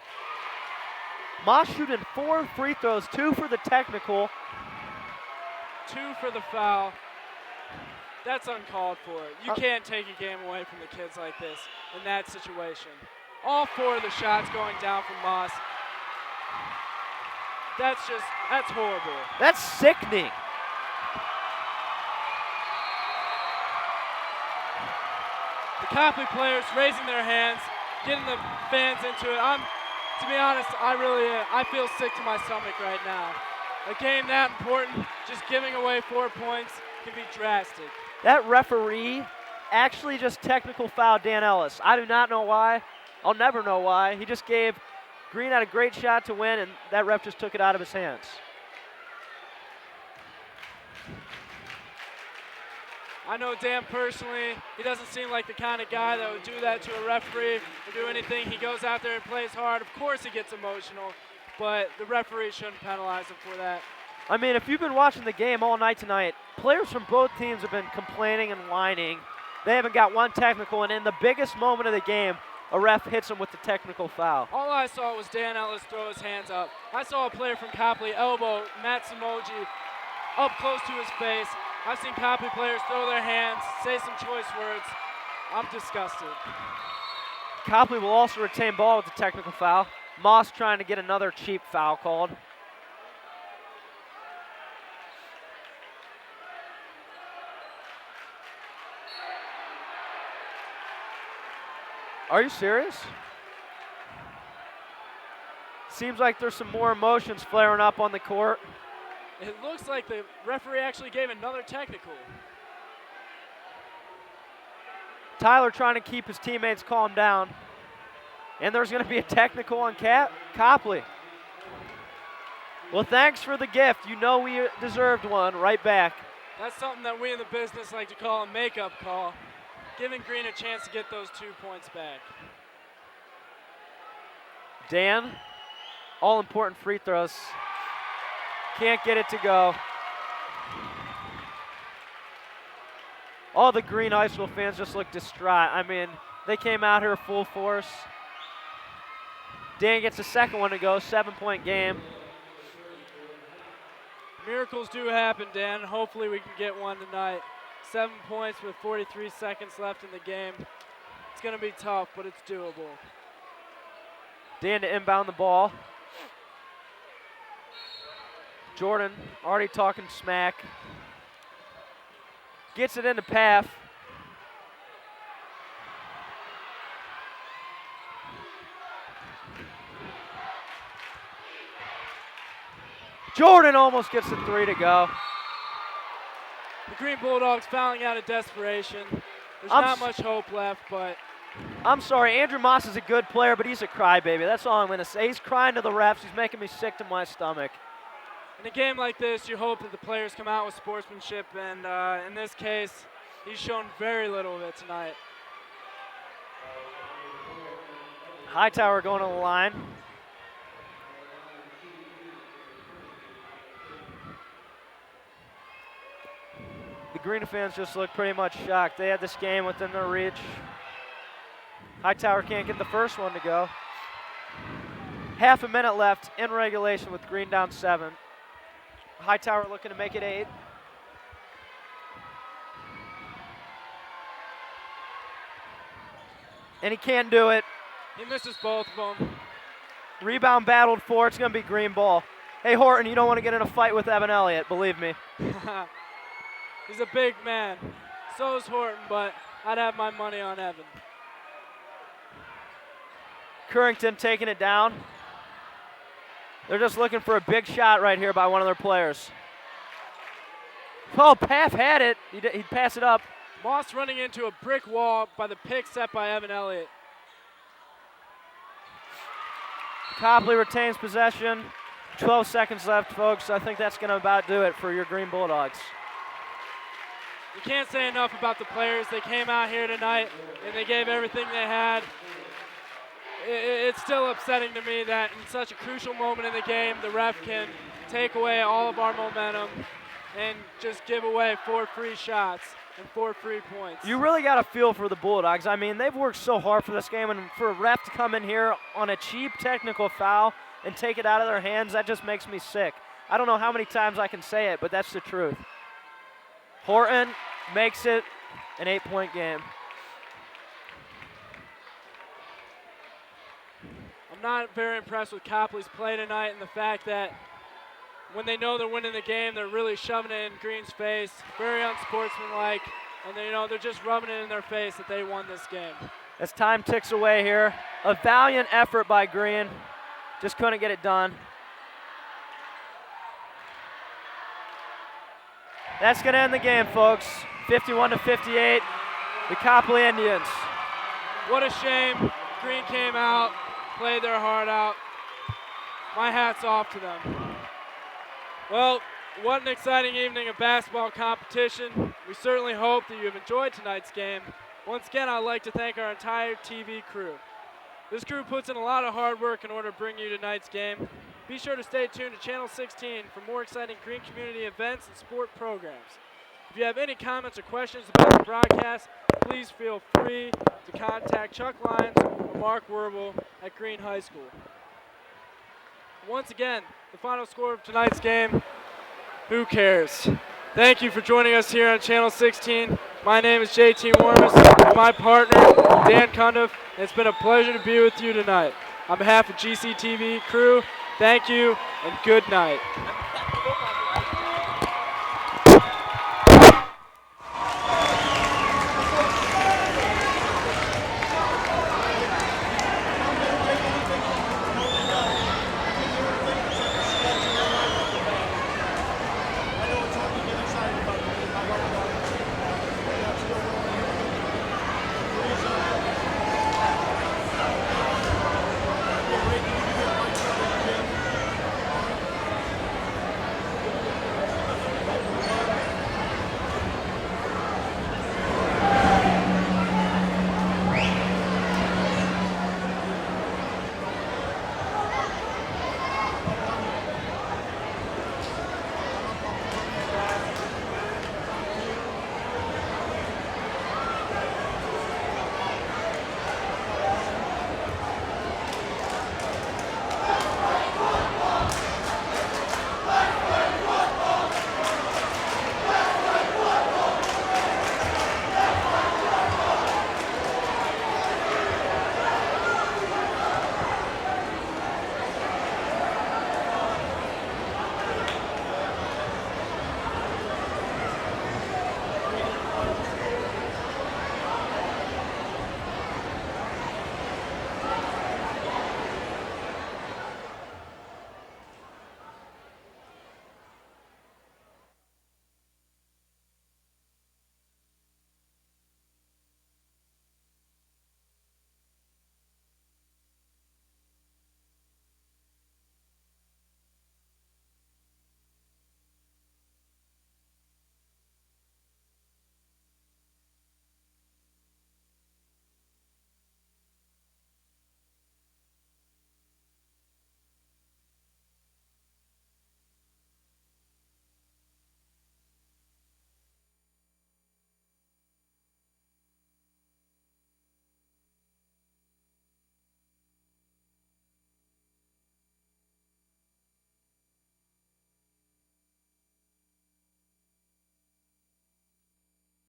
Moss shooting 4 free throws, 2 for the technical. 2 for the foul. That's uncalled for. You can't take a game away from the kids like this in that situation. All 4 of the shots going down from Moss. That's horrible. That's sickening. The Copley players raising their hands, getting the fans into it. To be honest, I feel sick to my stomach right now. A game that important, just giving away 4 points can be drastic. That referee actually just technical fouled Dan Ellis. I do not know why. I'll never know why. He just gave Green had a great shot to win, and that ref just took it out of his hands. I know Dan personally, he doesn't seem like the kind of guy that would do that to a referee or do anything. He goes out there and plays hard. Of course he gets emotional, but the referee shouldn't penalize him for that. I mean, if you've been watching the game all night tonight, players from both teams have been complaining and whining. They haven't got one technical, and in the biggest moment of the game, a ref hits him with the technical foul. All I saw was Dan Ellis throw his hands up. I saw a player from Copley elbow Matt Samoji up close to his face. I've seen Copley players throw their hands, say some choice words. I'm disgusted. Copley will also retain ball with the technical foul. Moss trying to get another cheap foul called. Are you serious? Seems like there's some more emotions flaring up on the court. It looks like the referee actually gave another technical. Tyler trying to keep his teammates calm down. And there's going to be a technical on Copley. Well, thanks for the gift. You know we deserved one right back. That's something that we in the business like to call a makeup call, giving Green a chance to get those 2 points back. Dan, all important free throws. Can't get it to go. All the Green High School fans just look distraught. I mean, they came out here full force. Dan gets the second one to go, 7-point game. Miracles do happen, Dan. Hopefully we can get one tonight. 7 points with 43 seconds left in the game. It's going to be tough, but it's doable. Dan to inbound the ball. Jordan already talking smack. Gets it into Path. Jordan almost gets the 3 to go. The Green Bulldogs fouling out of desperation. There's not much hope left, but I'm sorry, Andrew Moss is a good player, but he's a crybaby. That's all I'm going to say. He's crying to the refs. He's making me sick to my stomach. in a game like this, you hope that the players come out with sportsmanship, and in this case, he's shown very little of it tonight. Hightower going to the line. The Green fans just look pretty much shocked. They had this game within their reach. Hightower can't get the first one to go. Half a minute left in regulation with Green down 7. Hightower looking to make it 8. And he can't do it. He misses both of them. Rebound battled for. It's going to be Green ball. Hey, Horton, you don't want to get in a fight with Evan Elliott, believe me. He's a big man. So is Horton, but I'd have my money on Evan. Currington taking it down. They're just looking for a big shot right here by one of their players. Oh, Paff had it. He'd pass it up. Moss running into a brick wall by the pick set by Evan Elliott. Copley retains possession. 12 seconds left, folks. I think that's going to about do it for your Green Bulldogs. You can't say enough about the players. They came out here tonight and they gave everything they had. It's still upsetting to me that in such a crucial moment in the game, the ref can take away all of our momentum and just give away 4 free shots and 4 free points. You really got to feel for the Bulldogs. I mean, they've worked so hard for this game, and for a ref to come in here on a cheap technical foul and take it out of their hands, that just makes me sick. I don't know how many times I can say it, but that's the truth. Horton makes it an 8-point game. I'm not very impressed with Copley's play tonight and the fact that when they know they're winning the game, they're really shoving it in Green's face, very unsportsmanlike, and they're just rubbing it in their face that they won this game. As time ticks away here, a valiant effort by Green, just couldn't get it done. That's going to end the game, folks. 51-58, the Copley Indians. What a shame. Green came out, played their heart out. My hat's off to them. Well, what an exciting evening of basketball competition. We certainly hope that you have enjoyed tonight's game. Once again, I'd like to thank our entire TV crew. This crew puts in a lot of hard work in order to bring you tonight's game. Be sure to stay tuned to Channel 16 for more exciting Green community events and sport programs. If you have any comments or questions about the broadcast, please feel free to contact Chuck Lyons or Mark Werbel at Green High School. Once again, the final score of tonight's game, who cares? Thank you for joining us here on Channel 16. My name is JT Warmus, and my partner, Dan Cundiff. It's been a pleasure to be with you tonight. On behalf of GCTV crew, thank you and good night.